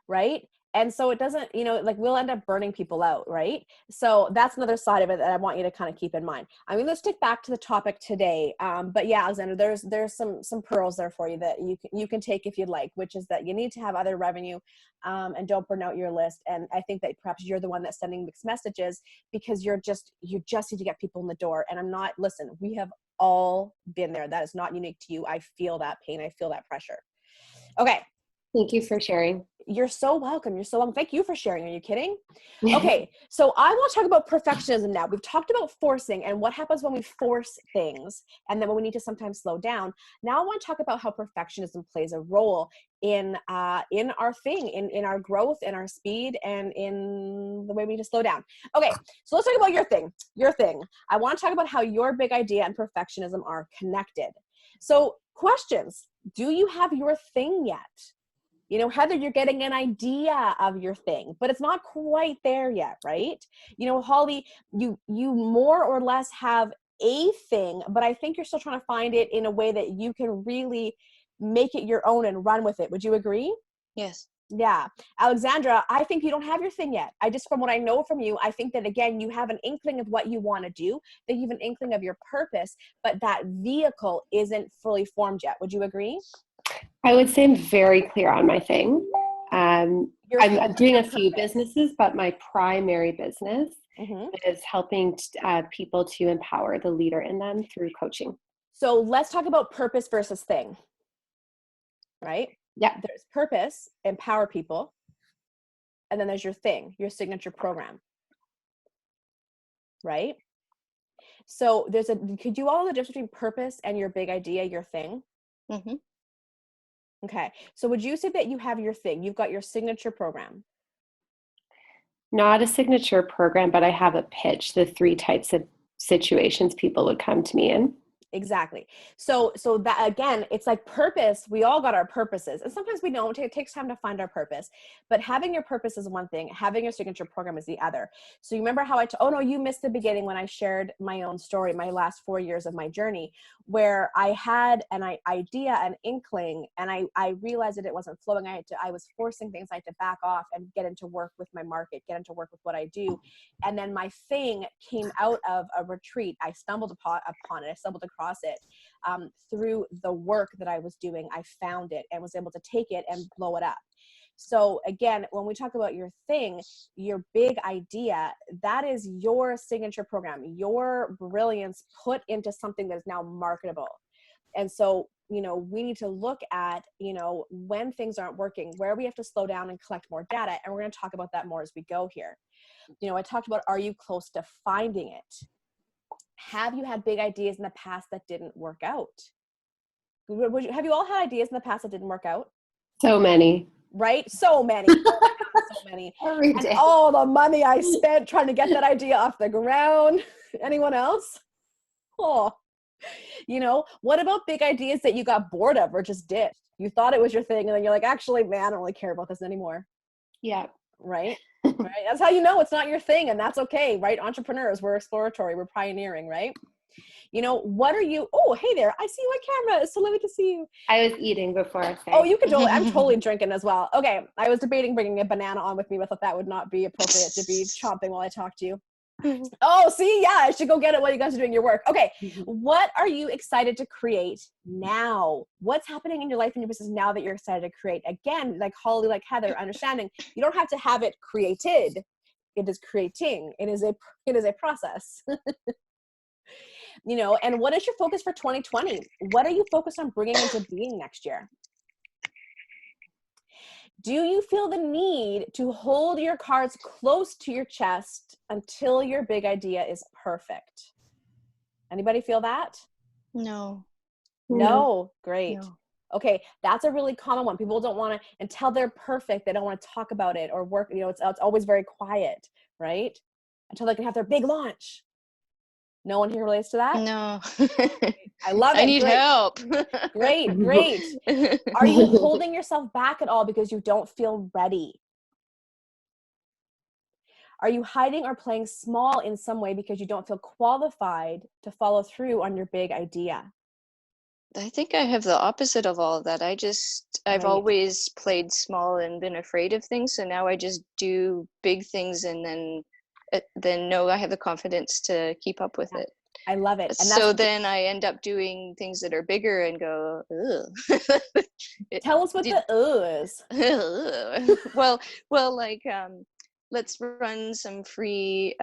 Speaker 1: Right? And so it doesn't, we'll end up burning people out, right? So that's another side of it that I want you to kind of keep in mind. I'm going to stick back to the topic today. But yeah, Alexander, there's some pearls there for you that you can take if you'd like, which is that you need to have other revenue and don't burn out your list. And I think that perhaps you're the one that's sending mixed messages because you just need to get people in the door. And listen, we have all been there. That is not unique to you. I feel that pain. I feel that pressure. Okay.
Speaker 4: Thank you for sharing.
Speaker 1: You're so welcome. Thank you for sharing. Are you kidding? Okay. So I want to talk about perfectionism now. We've talked about forcing and what happens when we force things and then when we need to sometimes slow down. Now I want to talk about how perfectionism plays a role in our thing, in our growth, in our speed, and in the way we need to slow down. Okay. So let's talk about your thing. I want to talk about how your big idea and perfectionism are connected. So questions. Do you have your thing yet? Heather, you're getting an idea of your thing, but it's not quite there yet, right? Holly, you more or less have a thing, but I think you're still trying to find it in a way that you can really make it your own and run with it. Would you agree?
Speaker 2: Yes.
Speaker 1: Yeah. Alexandra, I think you don't have your thing yet. From what I know from you, I think that, again, you have an inkling of what you want to do, that you have an inkling of your purpose, but that vehicle isn't fully formed yet. Would you agree?
Speaker 4: I would say I'm very clear on my thing. I'm doing a few businesses, but my primary business is helping people to empower the leader in them through coaching.
Speaker 1: So let's talk about purpose versus thing, right?
Speaker 4: Yeah.
Speaker 1: There's purpose, empower people, and then there's your thing, your signature program, right? So could you all know the difference between purpose and your big idea, your thing?
Speaker 2: Mm-hmm.
Speaker 1: Okay. So would you say that you have your thing? You've got your signature program?
Speaker 4: Not a signature program, but I have a pitch, the 3 types of situations people would come to me in.
Speaker 1: Exactly. So that again, it's like purpose. We all got our purposes, and sometimes we don't. It takes time to find our purpose. But having your purpose is one thing. Having your signature program is the other. So you remember how oh no, you missed the beginning when I shared my own story, my last 4 years of my journey, where I had an idea, an inkling, and I realized that it wasn't flowing. I was forcing things. I had to back off and get into work with my market, get into work with what I do, and then my thing came out of a retreat. I stumbled upon it. I stumbled across it through the work that I was doing. I found it and was able to take it and blow it up. So again, when we talk about your thing, your big idea, that is your signature program, your brilliance put into something that is now marketable. And so, we need to look at, when things aren't working, where we have to slow down and collect more data. And we're going to talk about that more as we go here. I talked about, are you close to finding it? Have you had big ideas in the past that didn't work out? Have you all had ideas in the past that didn't work out?
Speaker 4: So many.
Speaker 1: Right? So many. Oh my God, so many.
Speaker 2: Every
Speaker 1: and
Speaker 2: day.
Speaker 1: all the money I spent trying to get that idea off the ground. Anyone else? Oh, what about big ideas that you got bored of or just ditched? You thought it was your thing, and then you're like, actually, man, I don't really care about this anymore.
Speaker 4: Yeah.
Speaker 1: Right? Right. That's how you know it's not your thing, and that's okay, right? Entrepreneurs, we're exploratory, we're pioneering, right? What are you? Oh, hey there! I see you on camera. It's so lovely to see you.
Speaker 4: I was eating before. So.
Speaker 1: Oh, you could totally. I'm totally drinking as well. Okay, I was debating bringing a banana on with me, but I thought that would not be appropriate to be chomping while I talk to you. Oh, see, yeah, I should go get it while you guys are doing your work. Okay, what are you excited to create now? What's happening in your life and your business now that you're excited to create? Again, like Holly, like Heather, understanding you don't have to have it created. It is creating. It is a process. And what is your focus for 2020? What are you focused on bringing into being next year? Do you feel the need to hold your cards close to your chest until your big idea is perfect? Anybody feel that?
Speaker 2: No.
Speaker 1: No? Great.
Speaker 2: No.
Speaker 1: Okay, that's a really common one. People don't want to, until they're perfect, they don't want to talk about it or work. It's always very quiet, right? Until they can have their big launch. No one here relates to that?
Speaker 2: No.
Speaker 1: I love it.
Speaker 2: I need help.
Speaker 1: Great. Are you holding yourself back at all because you don't feel ready? Are you hiding or playing small in some way because you don't feel qualified to follow through on your big idea?
Speaker 2: I think I have the opposite of all of that. I've
Speaker 1: Right.
Speaker 2: always played small and been afraid of things. So now I just do big things and then know I have the confidence to keep up with it.
Speaker 1: I love it. And
Speaker 2: so then I end up doing things that are bigger and go, ugh.
Speaker 1: Tell us what the is.
Speaker 2: Well, like, let's run some free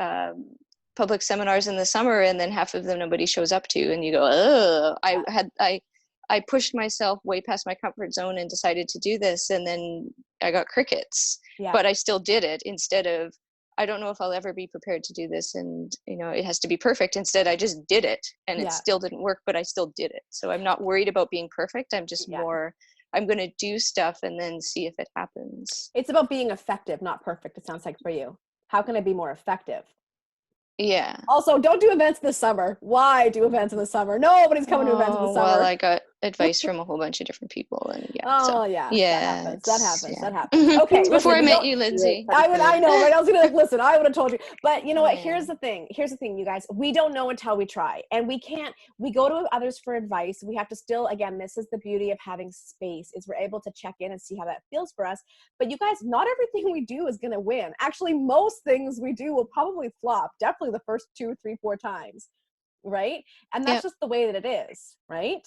Speaker 2: public seminars in the summer, and then half of them nobody shows up to, and you go, oh, I pushed myself way past my comfort zone and decided to do this, and then I got crickets. But I still did it instead of, I don't know if I'll ever be prepared to do this, and it has to be perfect. Instead, I just did it, and it still didn't work, but I still did it. So I'm not worried about being perfect. I'm just more, I'm going to do stuff and then see if it happens.
Speaker 1: It's about being effective, not perfect, it sounds like, for you. How can I be more effective?
Speaker 2: Yeah.
Speaker 1: Also, don't do events in the summer. Why do events in the summer? Nobody's coming to events in the summer.
Speaker 2: Well, I got advice from a whole bunch of different people, and
Speaker 1: that happens. Okay,
Speaker 2: before I met you, Lindsay.
Speaker 1: I know, right? I was gonna listen. I would have told you, but you know what? Here's the thing, you guys. We don't know until we try, and we go to others for advice. We have to still, again, this is the beauty of having space, is we're able to check in and see how that feels for us. But you guys, not everything we do is gonna win. Actually, most things we do will probably flop. Definitely the first 2, 3, 4 times, right? And that's just the way that it is, right?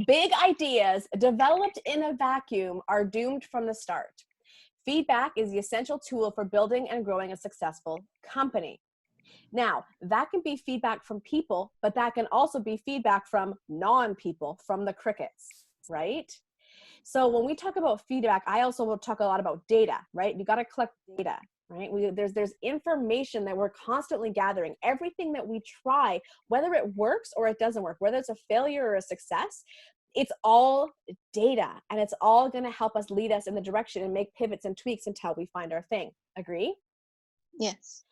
Speaker 1: Big ideas developed in a vacuum are doomed from the start. Feedback is the essential tool for building and growing a successful company. Now, that can be feedback from people, but that can also be feedback from non-people, from the crickets, right? So when we talk about feedback, I also will talk a lot about data, right? You got to collect data, right? There's information that we're constantly gathering. Everything that we try, whether it works or it doesn't work, whether it's a failure or a success, it's all data, and it's all going to help us, lead us in the direction and make pivots and tweaks until we find our thing. Agree?
Speaker 2: Yes.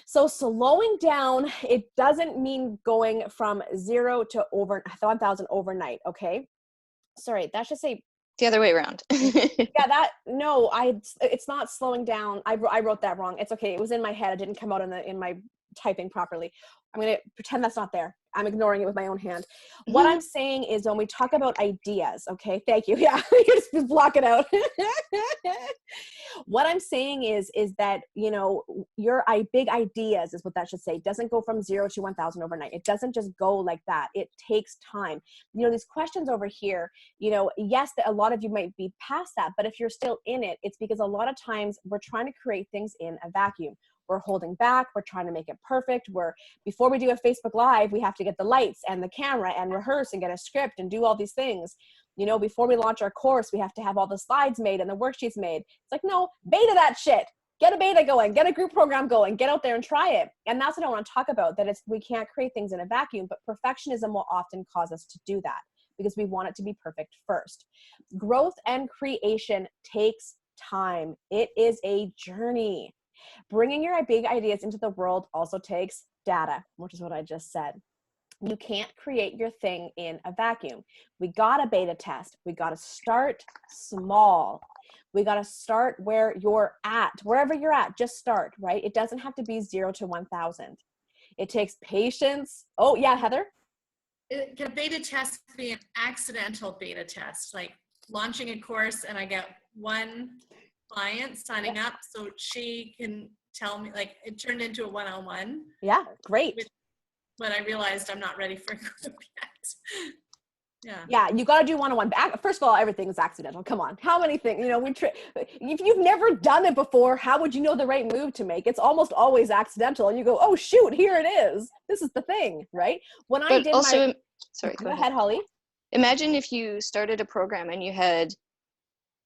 Speaker 1: So slowing down, it doesn't mean going from 0 to over 1,000 overnight. Okay. Sorry, that should say
Speaker 2: the other way around.
Speaker 1: it's not slowing down. I wrote that wrong. It's okay. It was in my head. It didn't come out in my typing properly. I'm going to pretend that's not there. I'm ignoring it with my own hand. What I'm saying is when we talk about ideas, okay, thank you. Yeah, just block it out. What I'm saying is that, you know, your big ideas is what that should say. Doesn't go from 0 to 1,000 overnight. It doesn't just go like that. It takes time. You know, these questions over here, you know, yes, a lot of you might be past that, but if you're still in it, it's because a lot of times we're trying to create things in a vacuum. We're holding back. We're trying to make it perfect. Before we do a Facebook Live, we have to get the lights and the camera and rehearse and get a script and do all these things. You know, before we launch our course, we have to have all the slides made and the worksheets made. It's like, no, beta that shit. Get a beta going, get a group program going, get out there and try it. And that's what I want to talk about, that we can't create things in a vacuum, but perfectionism will often cause us to do that because we want it to be perfect first. Growth and creation takes time. It is a journey. Bringing your big ideas into the world also takes data, which is what I just said. You can't create your thing in a vacuum. We got to beta test. We got to start small. We got to start where you're at, wherever you're at, just start, right? It doesn't have to be 0 to 1,000. It takes patience. Oh yeah, Heather?
Speaker 3: Can a beta test be an accidental beta test? Like launching a course and I get one client signing up so she can tell me, like it turned into a one-on-one.
Speaker 1: Yeah, great.
Speaker 3: But I realized I'm not ready for a group yet.
Speaker 1: Yeah, you got to do one-on-one. First of all, everything is accidental. Come on. How many things, you know, if you've never done it before, how would you know the right move to make? It's almost always accidental. And you go, oh, shoot, here it is. This is the thing, right?
Speaker 2: Sorry,
Speaker 1: go ahead, Holly.
Speaker 2: Imagine if you started a program and you had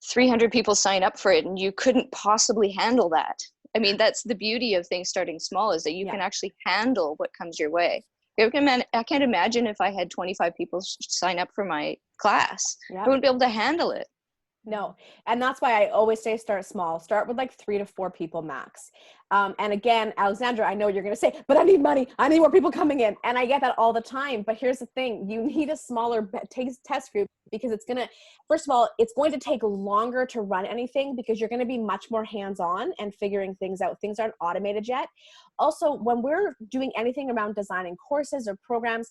Speaker 2: 300 people sign up for it and you couldn't possibly handle that. I mean, that's the beauty of things starting small, is that you can actually handle what comes your way. I can't imagine if I had 25 people sign up for my class. I wouldn't be able to handle it.
Speaker 1: No. And that's why I always say start small. Start with like 3 to 4 people max. And again, Alexandra, I know you're going to say, but I need money. I need more people coming in. And I get that all the time. But here's the thing. You need a smaller test group because first of all, it's going to take longer to run anything because you're going to be much more hands-on and figuring things out. Things aren't automated yet. Also, when we're doing anything around designing courses or programs,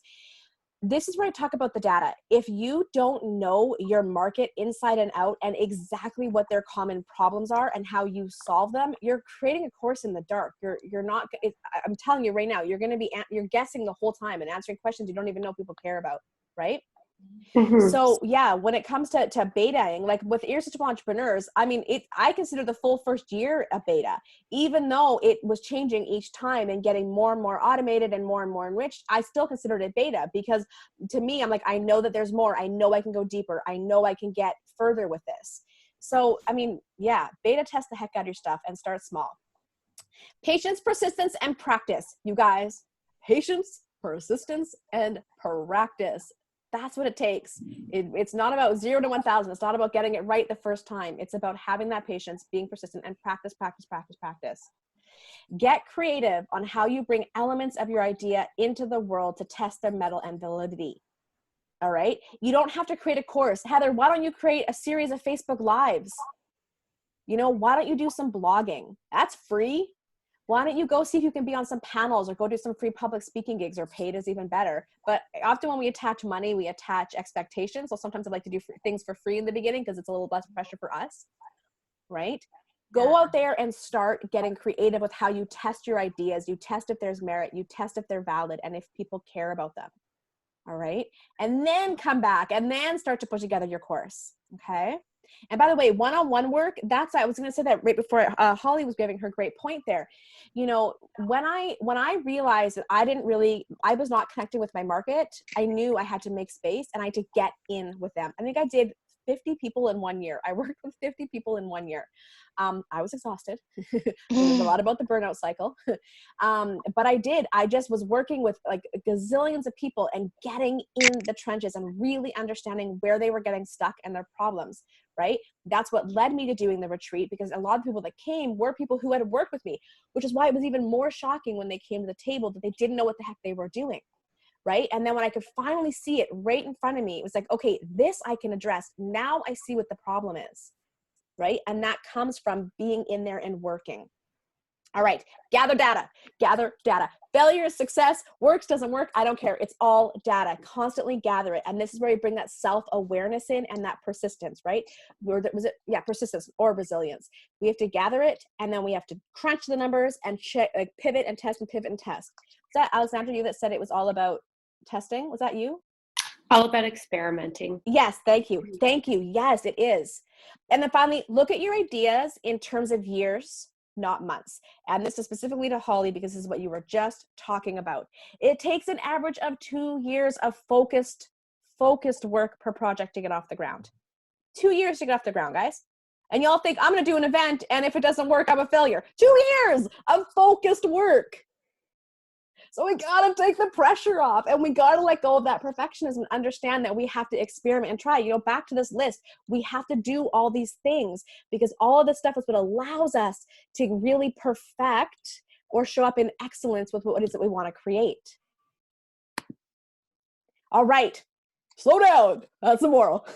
Speaker 1: this is where I talk about the data. If you don't know your market inside and out and exactly what their common problems are and how you solve them, you're creating a course in the dark. You're not, I'm telling you right now, you're guessing the whole time and answering questions you don't even know people care about, right? Mm-hmm. So yeah, when it comes to betaing, like with Irresistible Entrepreneurs, I mean, I consider the full first year a beta, even though it was changing each time and getting more and more automated and more enriched. I still considered it beta because to me, I'm like, I know that there's more. I know I can go deeper. I know I can get further with this. So, I mean, yeah, beta test the heck out of your stuff and start small. Patience, persistence, and practice. You guys, patience, persistence, and practice. That's what it takes. It's not about 0 to 1,000. It's not about getting it right the first time. It's about having that patience, being persistent, and practice. Get creative on how you bring elements of your idea into the world to test their mettle and validity. All right? You don't have to create a course. Heather, why don't you create a series of Facebook Lives? You know, why don't you do some blogging? That's free. Why don't you go see if you can be on some panels or go do some free public speaking gigs, or paid is even better. But often when we attach money, we attach expectations. So sometimes I like to do things for free in the beginning because it's a little less pressure for us, right? Go out there and start getting creative with how you test your ideas. You test if there's merit, you test if they're valid, and if people care about them. All right. And then come back and then start to put together your course. Okay. And by the way, one-on-one work, I was going to say that right before Holly was giving her great point there. You know, when I realized that I was not connecting with my market, I knew I had to make space and I had to get in with them. I think I did 50 people in 1 year. I worked with 50 people in 1 year. I was exhausted. Learned a lot about the burnout cycle. But I just was working with like gazillions of people and getting in the trenches and really understanding where they were getting stuck and their problems, right? That's what led me to doing the retreat, because a lot of people that came were people who had worked with me, which is why it was even more shocking when they came to the table that they didn't know what the heck they were doing. Right. And then when I could finally see it right in front of me, it was like, okay, this I can address. Now I see what the problem is. Right. And that comes from being in there and working. All right. Gather data. Gather data. Failure is success. Works, doesn't work. I don't care. It's all data. Constantly gather it. And this is where you bring that self-awareness in and that persistence, right? Persistence or resilience. We have to gather it, and then we have to crunch the numbers and check, like pivot and test and pivot and test. Was that Alexandra, you that said it was all about testing? Was that you?
Speaker 4: All about experimenting.
Speaker 1: Yes, thank you. Thank you. Yes, it is. And then finally, look at your ideas in terms of years, not months. And this is specifically to Holly, because this is what you were just talking about. It takes an average of 2 years of focused work per project to get off the ground. 2 years to get off the ground, guys. And y'all think I'm going to do an event, and if it doesn't work, I'm a failure. 2 years of focused work. So we got to take the pressure off, and we got to let go of that perfectionism and understand that we have to experiment and try. You know, back to this list, we have to do all these things, because all of this stuff is what allows us to really perfect or show up in excellence with what it is that we want to create. All right. Slow down. That's the moral.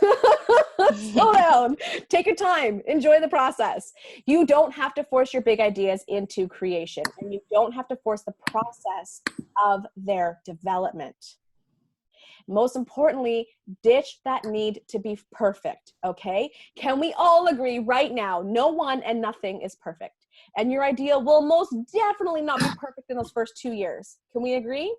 Speaker 1: Slow down. Take your time. Enjoy the process. You don't have to force your big ideas into creation, and you don't have to force the process of their development. Most importantly, ditch that need to be perfect, okay? Can we all agree right now, no one and nothing is perfect, and your idea will most definitely not be perfect in those first 2 years. Can we agree?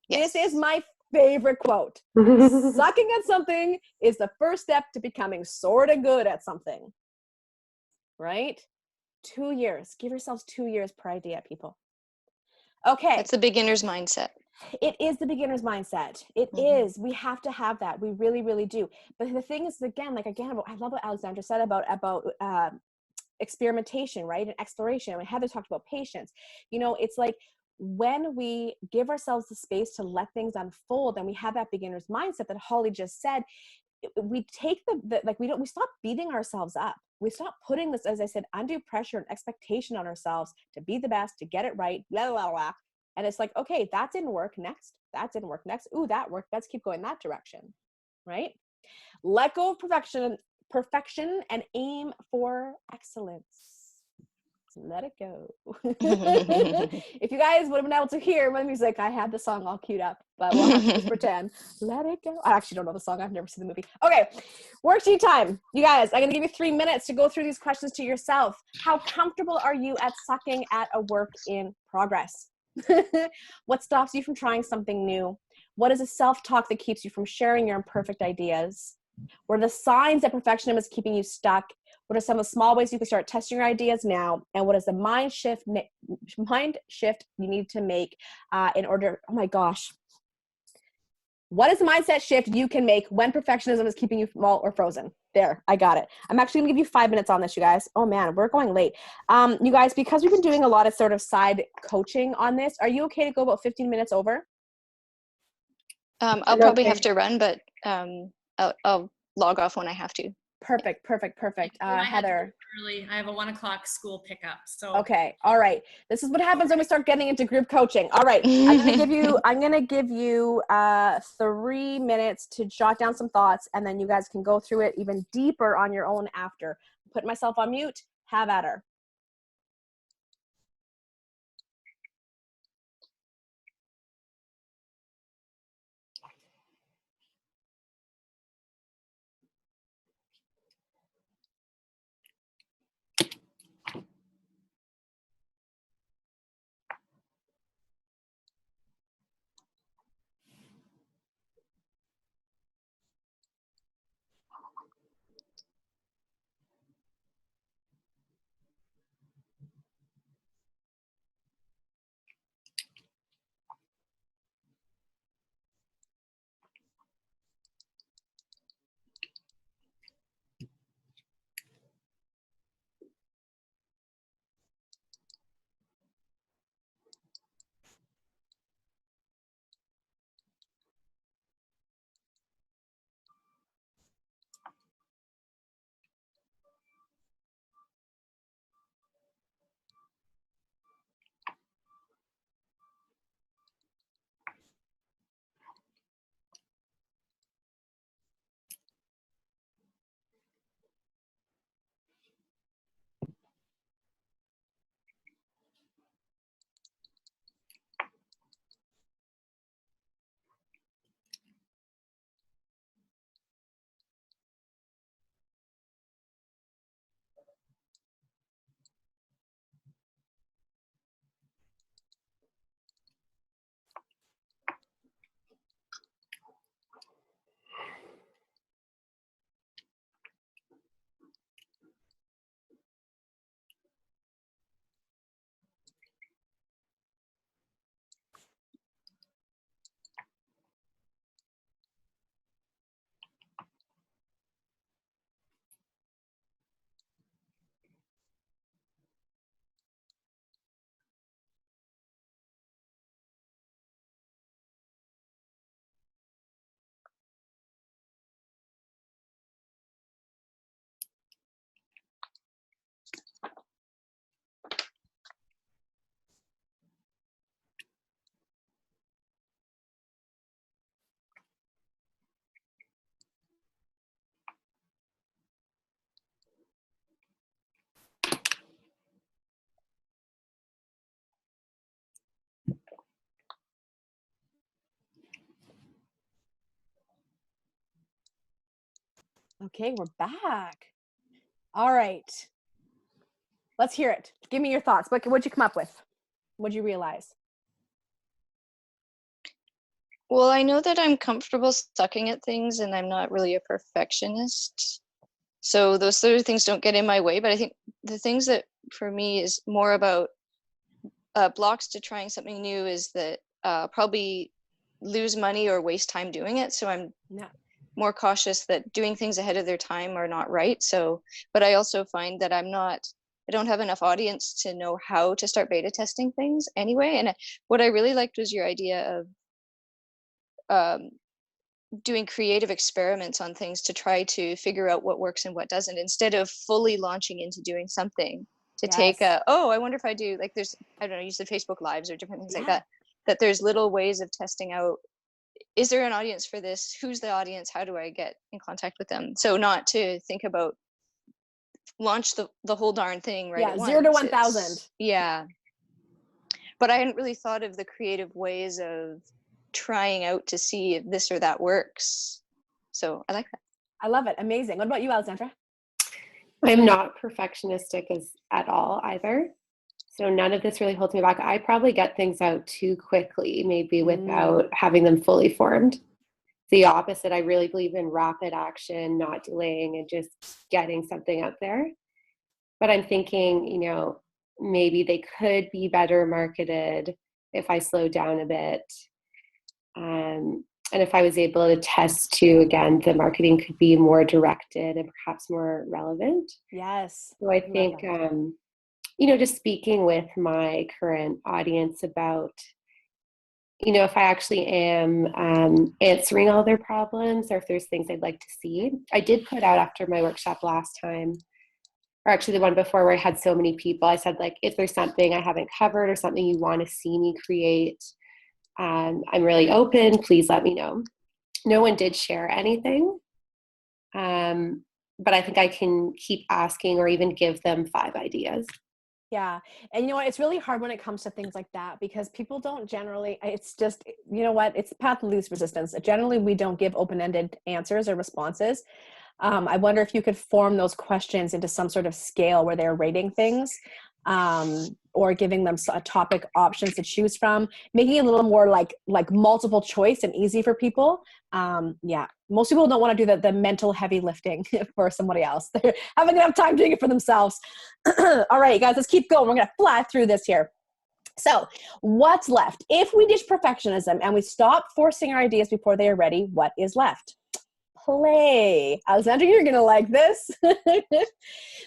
Speaker 1: Yes. This is my favorite quote. Sucking at something is the first step to becoming sort of good at something. Right? 2 years. Give yourselves 2 years per idea, people. Okay.
Speaker 2: That's the beginner's mindset.
Speaker 1: It is the beginner's mindset. It is. We have to have that. We really, really do. But the thing is, again, I love what Alexandra said about experimentation, right? And exploration. And Heather talked about patience. You know, it's like, when we give ourselves the space to let things unfold, and we have that beginner's mindset that Holly just said, we take we stop beating ourselves up. We stop putting this, as I said, undue pressure and expectation on ourselves to be the best, to get it right, blah, blah, blah. And it's like, okay, that didn't work. Next. That didn't work. Next. Ooh, that worked. Let's keep going that direction. Right? Let go of perfection and aim for excellence. Let it go. If you guys would have been able to hear my music, I had the song all queued up, but we'll have to just pretend. Let it go. I actually don't know the song. I've never seen the movie. Okay, worksheet time. You guys, I'm going to give you 3 minutes to go through these questions to yourself. How comfortable are you at sucking at a work in progress? What stops you from trying something new? What is a self-talk that keeps you from sharing your imperfect ideas? What are the signs that perfectionism is keeping you stuck? What are some of the small ways you can start testing your ideas now? And what is the mind shift you need to make in order, oh my gosh. What is the mindset shift you can make when perfectionism is keeping you small or frozen? There, I got it. I'm actually gonna give you 5 minutes on this, you guys. Oh man, we're going late. You guys, because we've been doing a lot of sort of side coaching on this, are you okay to go about 15 minutes over?
Speaker 2: I'll probably have to run, but I'll log off when I have to.
Speaker 1: Perfect. Heather.
Speaker 3: Early. I have a 1 o'clock school pickup. So
Speaker 1: okay. All right. This is what happens when we start getting into group coaching. All right. I'm gonna give you 3 minutes to jot down some thoughts, and then you guys can go through it even deeper on your own after. Put myself on mute. Have at her. Okay, we're back. All right. Let's hear it. Give me your thoughts. What'd you come up with? What'd you realize?
Speaker 2: Well, I know that I'm comfortable sucking at things and I'm not really a perfectionist. So those sort of things don't get in my way. But I think the things that for me is more about blocks to trying something new is that probably lose money or waste time doing it. So I'm more cautious that doing things ahead of their time are not right. So, but I also find that I don't have enough audience to know how to start beta testing things anyway. And what I really liked was your idea of doing creative experiments on things to try to figure out what works and what doesn't, instead of fully launching into doing something to take I wonder if I do, like, there's, I don't know, you said Facebook Lives or different things like that there's little ways of testing out, is there an audience for this? Who's the audience? How do I get in contact with them? So not to think about launch the whole darn thing right at once.
Speaker 1: 0 to 1,000.
Speaker 2: Yeah. But I hadn't really thought of the creative ways of trying out to see if this or that works. So I like that.
Speaker 1: I love it. Amazing. What about you, Alexandra?
Speaker 4: I'm not perfectionistic at all either. So none of this really holds me back. I probably get things out too quickly, maybe without having them fully formed. The opposite. I really believe in rapid action, not delaying, and just getting something out there. But I'm thinking, maybe they could be better marketed if I slowed down a bit. And if I was able to test too, again, the marketing could be more directed and perhaps more relevant.
Speaker 1: Yes.
Speaker 4: So I think, just speaking with my current audience about, if I actually am answering all their problems, or if there's things I'd like to see. I did put out after my workshop last time, or actually the one before where I had so many people, I said, like, if there's something I haven't covered or something you want to see me create, I'm really open. Please let me know. No one did share anything. But I think I can keep asking or even give them 5 ideas.
Speaker 1: Yeah. And you know what? It's really hard when it comes to things like that, because people don't generally, it's just, it's the path of least resistance. Generally, we don't give open-ended answers or responses. I wonder if you could form those questions into some sort of scale where they're rating things, or giving them a topic options to choose from, making it a little more like multiple choice and easy for people. Most people don't want to do the mental heavy lifting for somebody else. They're having enough time doing it for themselves. All right, guys, let's keep going. We're going to fly through this here. So what's left? If we ditch perfectionism and we stop forcing our ideas before they are ready, what is left? Play. Alexandra, you're going to like this.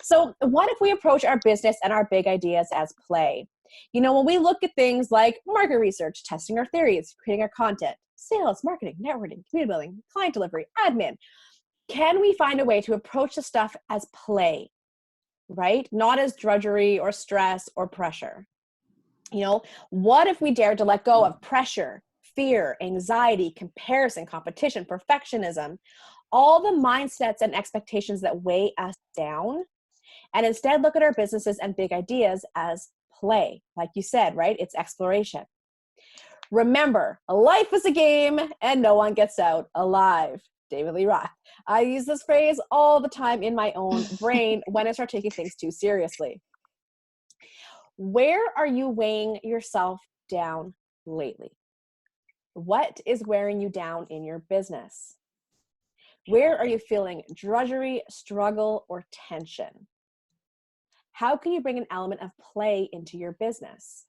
Speaker 1: So what if we approach our business and our big ideas as play? When we look at things like market research, testing our theories, creating our content, sales, marketing, networking, community building, client delivery, admin, can we find a way to approach the stuff as play, right? Not as drudgery or stress or pressure. What if we dared to let go of pressure, fear, anxiety, comparison, competition, perfectionism, all the mindsets and expectations that weigh us down, and instead look at our businesses and big ideas as play? Like you said, right? It's exploration. Remember, life is a game and no one gets out alive. David Lee Roth. I use this phrase all the time in my own brain when I start taking things too seriously. Where are you weighing yourself down lately? What is wearing you down in your business? Where are you feeling drudgery, struggle, or tension? How can you bring an element of play into your business?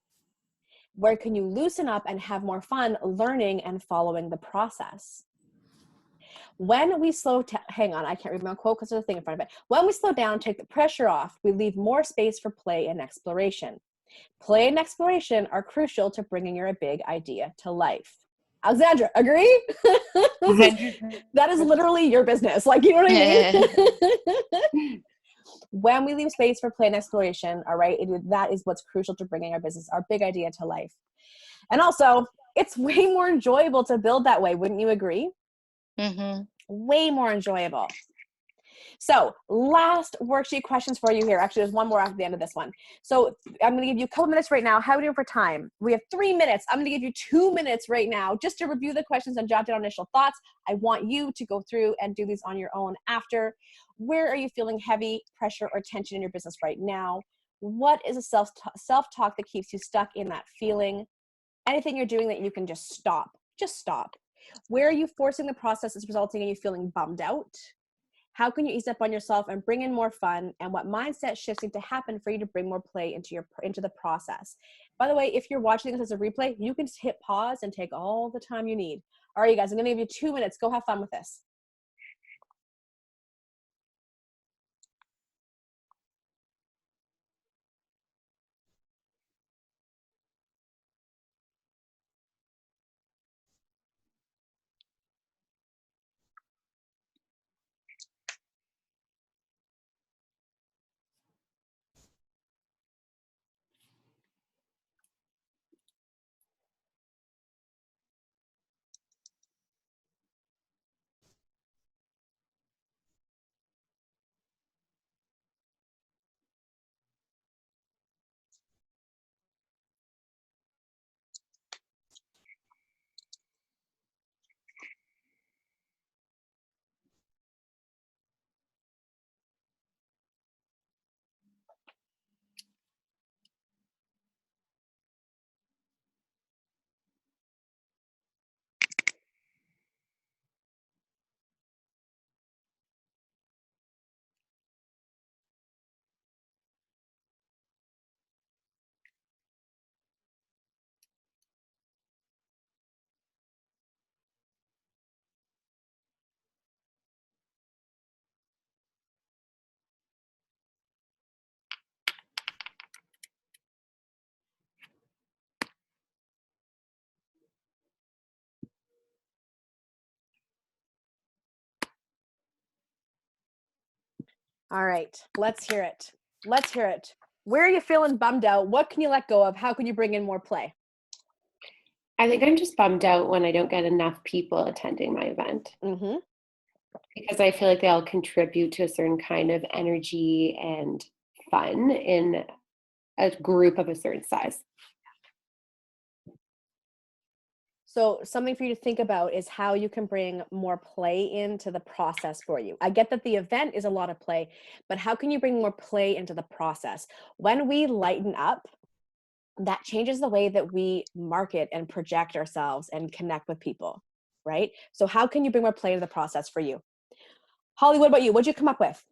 Speaker 1: Where can you loosen up and have more fun learning and following the process? When we hang on, I can't read my quote because there's a thing in front of it. When we slow down, take the pressure off, we leave more space for play and exploration. Play and exploration are crucial to bringing your big idea to life. Alexandra, agree? That is literally your business. Like, you know what I mean? When we leave space for play and exploration, all right, that is what's crucial to bringing our business, our big idea to life. And also, it's way more enjoyable to build that way. Wouldn't you agree?
Speaker 2: Mm-hmm.
Speaker 1: Way more enjoyable. So last worksheet questions for you here. Actually, there's one more after the end of this one. So I'm going to give you a couple minutes right now. How are we doing for time? We have 3 minutes. I'm going to give you 2 minutes right now just to review the questions and jot down initial thoughts. I want you to go through and do these on your own after. Where are you feeling heavy, pressure, or tension in your business right now? What is a self-talk that keeps you stuck in that feeling? Anything you're doing that you can just stop. Just stop. Where are you forcing the process that's resulting in you feeling bummed out? How can you ease up on yourself and bring in more fun? And what mindset shifts need to happen for you to bring more play into the process? By the way, if you're watching this as a replay, you can just hit pause and take all the time you need. All right, you guys, I'm going to give you 2 minutes. Go have fun with this. All right, let's hear it. Let's hear it. Where are you feeling bummed out? What can you let go of? How can you bring in more play?
Speaker 4: I think I'm just bummed out when I don't get enough people attending my event.
Speaker 1: Mm-hmm.
Speaker 4: Because I feel like they all contribute to a certain kind of energy and fun in a group of a certain size.
Speaker 1: So something for you to think about is how you can bring more play into the process for you. I get that the event is a lot of play, but how can you bring more play into the process? When we lighten up, that changes the way that we market and project ourselves and connect with people, right? So how can you bring more play to the process for you? Holly, what about you? What'd you come up with?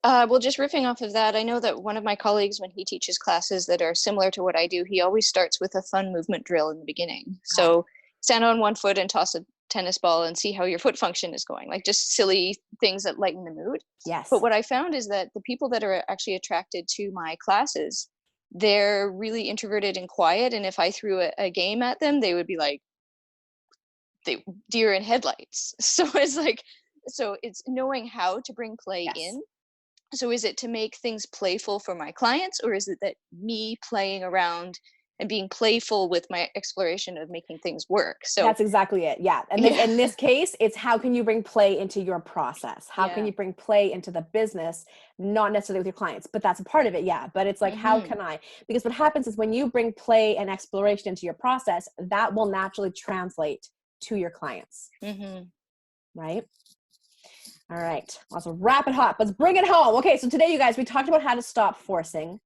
Speaker 2: Well, just riffing off of that, I know that one of my colleagues, when he teaches classes that are similar to what I do, he always starts with a fun movement drill in the beginning. So stand on one foot and toss a tennis ball and see how your foot function is going, like just silly things that lighten the mood.
Speaker 1: Yes.
Speaker 2: But what I found is that the people that are actually attracted to my classes, they're really introverted and quiet. And if I threw a game at them, they would be like, deer in headlights. So it's knowing how to bring play in. So is it to make things playful for my clients, or is it that me playing around and being playful with my exploration of making things work? So
Speaker 1: that's exactly it. Yeah. And in this case, it's how can you bring play into your process? How can you bring play into the business, not necessarily with your clients, but that's a part of it. Yeah. But it's like, how can I? Because what happens is when you bring play and exploration into your process, that will naturally translate to your clients. Right? All right, let's wrap it up. Let's bring it home. Okay, so today, you guys, we talked about how to stop forcing.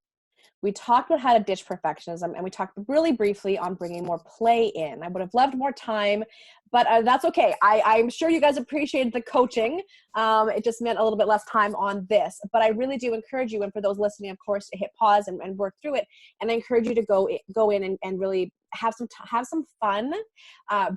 Speaker 1: We talked about how to ditch perfectionism, and we talked really briefly on bringing more play in. I would have loved more time, but that's okay. I'm sure you guys appreciated the coaching. It just meant a little bit less time on this, but I really do encourage you, and for those listening, of course, to hit pause and work through it. And I encourage you to go in and really have some fun,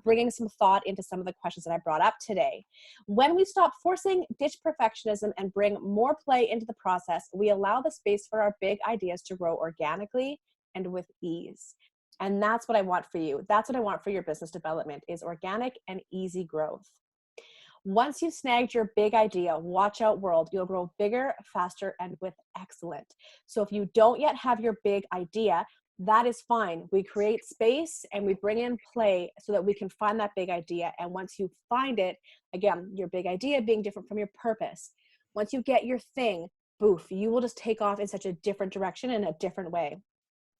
Speaker 1: bringing some thought into some of the questions that I brought up today. When we stop forcing, ditch perfectionism, and bring more play into the process, we allow the space for our big ideas to grow organically and with ease. And that's what I want for you. That's what I want for your business development, is organic and easy growth. Once you've snagged your big idea, watch out world, you'll grow bigger, faster, and with excellence. So if you don't yet have your big idea, that is fine. We create space and we bring in play so that we can find that big idea. And once you find it, again, your big idea being different from your purpose, Once you get your thing, boof, you will just take off in such a different direction in a different way.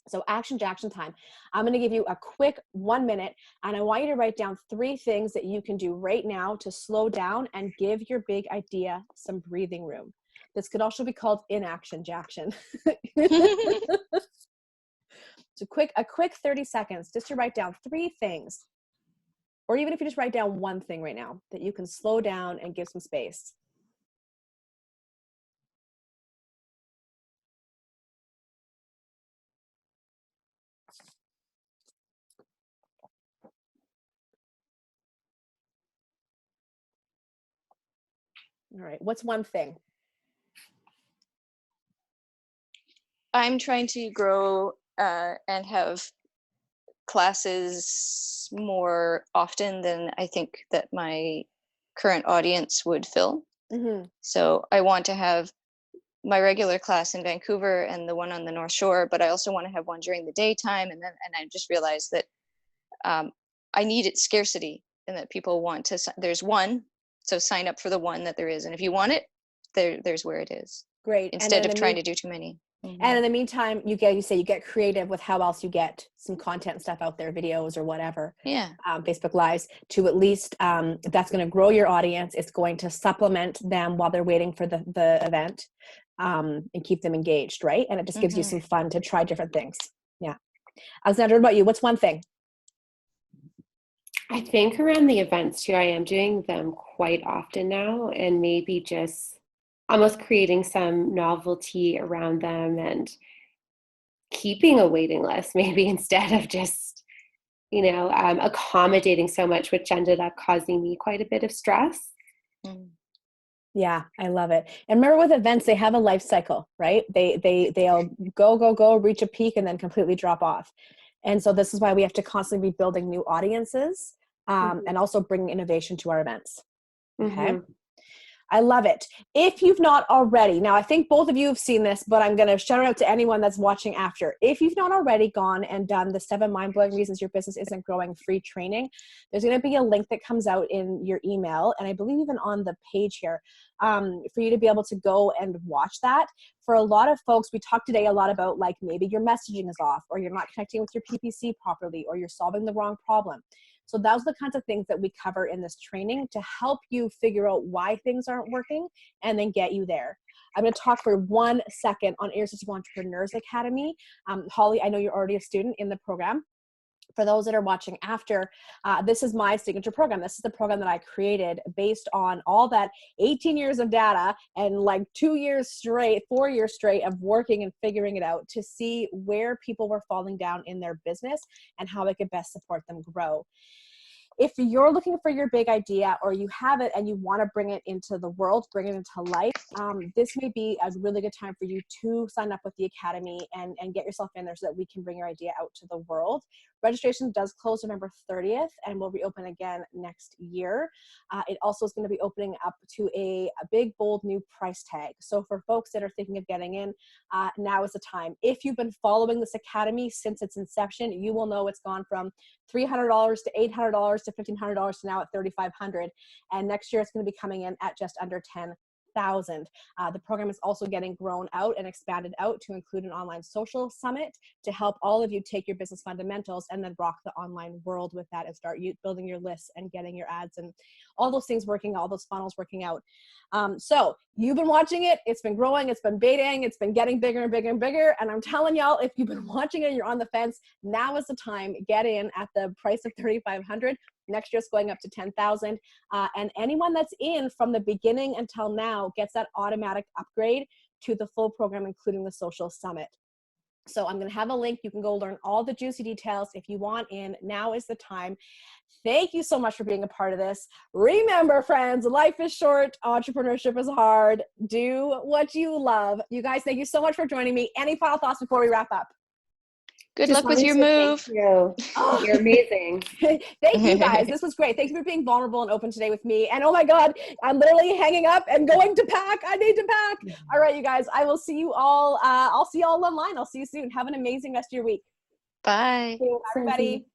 Speaker 1: So action time. I'm going to give you a quick 1 minute, and I want you to write down 3 things that you can do right now to slow down and give your big idea some breathing room. This could also be called inaction jackson. So a quick 30 seconds just to write down 3 things. Or even if you just write down 1 thing right now that you can slow down and give some space. All right, what's 1 thing?
Speaker 2: I'm trying to grow and have classes more often than I think that my current audience would fill. Mm-hmm. So I want to have my regular class in Vancouver and the one on the North Shore, but I also want to have one during the daytime. And I just realized that I needed scarcity, and that people want to, there's one, so sign up for the one that there is. And if you want it, there's where it is.
Speaker 1: Great.
Speaker 2: Instead of trying to do too many.
Speaker 1: Mm-hmm. And in the meantime, you get creative with how else you get some content stuff out there, videos or whatever.
Speaker 2: Yeah.
Speaker 1: Facebook Lives to at least, that's going to grow your audience. It's going to supplement them while they're waiting for the event, and keep them engaged, right? And it just gives you some fun to try different things. Yeah. Alexandra, what about you? What's 1 thing?
Speaker 4: I think around the events too, I am doing them quite often now, and maybe just almost creating some novelty around them and keeping a waiting list maybe instead of just, accommodating so much, which ended up causing me quite a bit of stress.
Speaker 1: Yeah, I love it. And remember with events, they have a life cycle, right? They'll go, reach a peak and then completely drop off. And so this is why we have to constantly be building new audiences, and also bringing innovation to our events. Okay. Mm-hmm. I love it. If you've not already, now I think both of you have seen this, but I'm going to shout out to anyone that's watching after. If you've not already gone and done the 7 mind-blowing reasons your business isn't growing free training, there's going to be a link that comes out in your email, and I believe even on the page here, for you to be able to go and watch that. For a lot of folks, we talked today a lot about like maybe your messaging is off, or you're not connecting with your PPC properly, or you're solving the wrong problem. So those are the kinds of things that we cover in this training to help you figure out why things aren't working and then get you there. I'm going to talk for 1 second on Irresistible Entrepreneurs Academy. Holly, I know you're already a student in the program. For those that are watching after, this is my signature program. This is the program that I created based on all that 18 years of data and like 4 years straight of working and figuring it out to see where people were falling down in their business and how I could best support them grow. If you're looking for your big idea, or you have it and you want to bring it into the world, bring it into life, this may be a really good time for you to sign up with the Academy and get yourself in there so that we can bring your idea out to the world. Registration does close November 30th and will reopen again next year. It also is going to be opening up to a big, bold new price tag. So for folks that are thinking of getting in, now is the time. If you've been following this Academy since its inception, you will know it's gone from $300 to $800 to $1,500 to now at $3,500. And next year it's going to be coming in at just under $10,000. The program is also getting grown out and expanded out to include an online social summit to help all of you take your business fundamentals and then rock the online world with that and start building your lists and getting your ads and all those things working, all those funnels working out. So you've been watching it. It's been growing. It's been baiting. It's been getting bigger and bigger and bigger. And I'm telling y'all, if you've been watching it and you're on the fence, now is the time. Get in at the price of $3,500. Next year it's going up to $10,000. And anyone that's in from the beginning until now gets that automatic upgrade to the full program, including the social summit. So I'm going to have a link. You can go learn all the juicy details. If you want in, now is the time. Thank you so much for being a part of this. Remember, friends, life is short. Entrepreneurship is hard. Do what you love. You guys, thank you so much for joining me. Any final thoughts before we wrap up?
Speaker 2: Good luck with your move.
Speaker 4: Thank you. Oh. You're amazing.
Speaker 1: Thank you guys. This was great. Thank you for being vulnerable and open today with me. And oh my God, I'm literally hanging up and going to pack. I need to pack. All right, you guys, I will see you all. I'll see you all online. I'll see you soon. Have an amazing rest of your week.
Speaker 2: Bye.
Speaker 1: Thank you, everybody.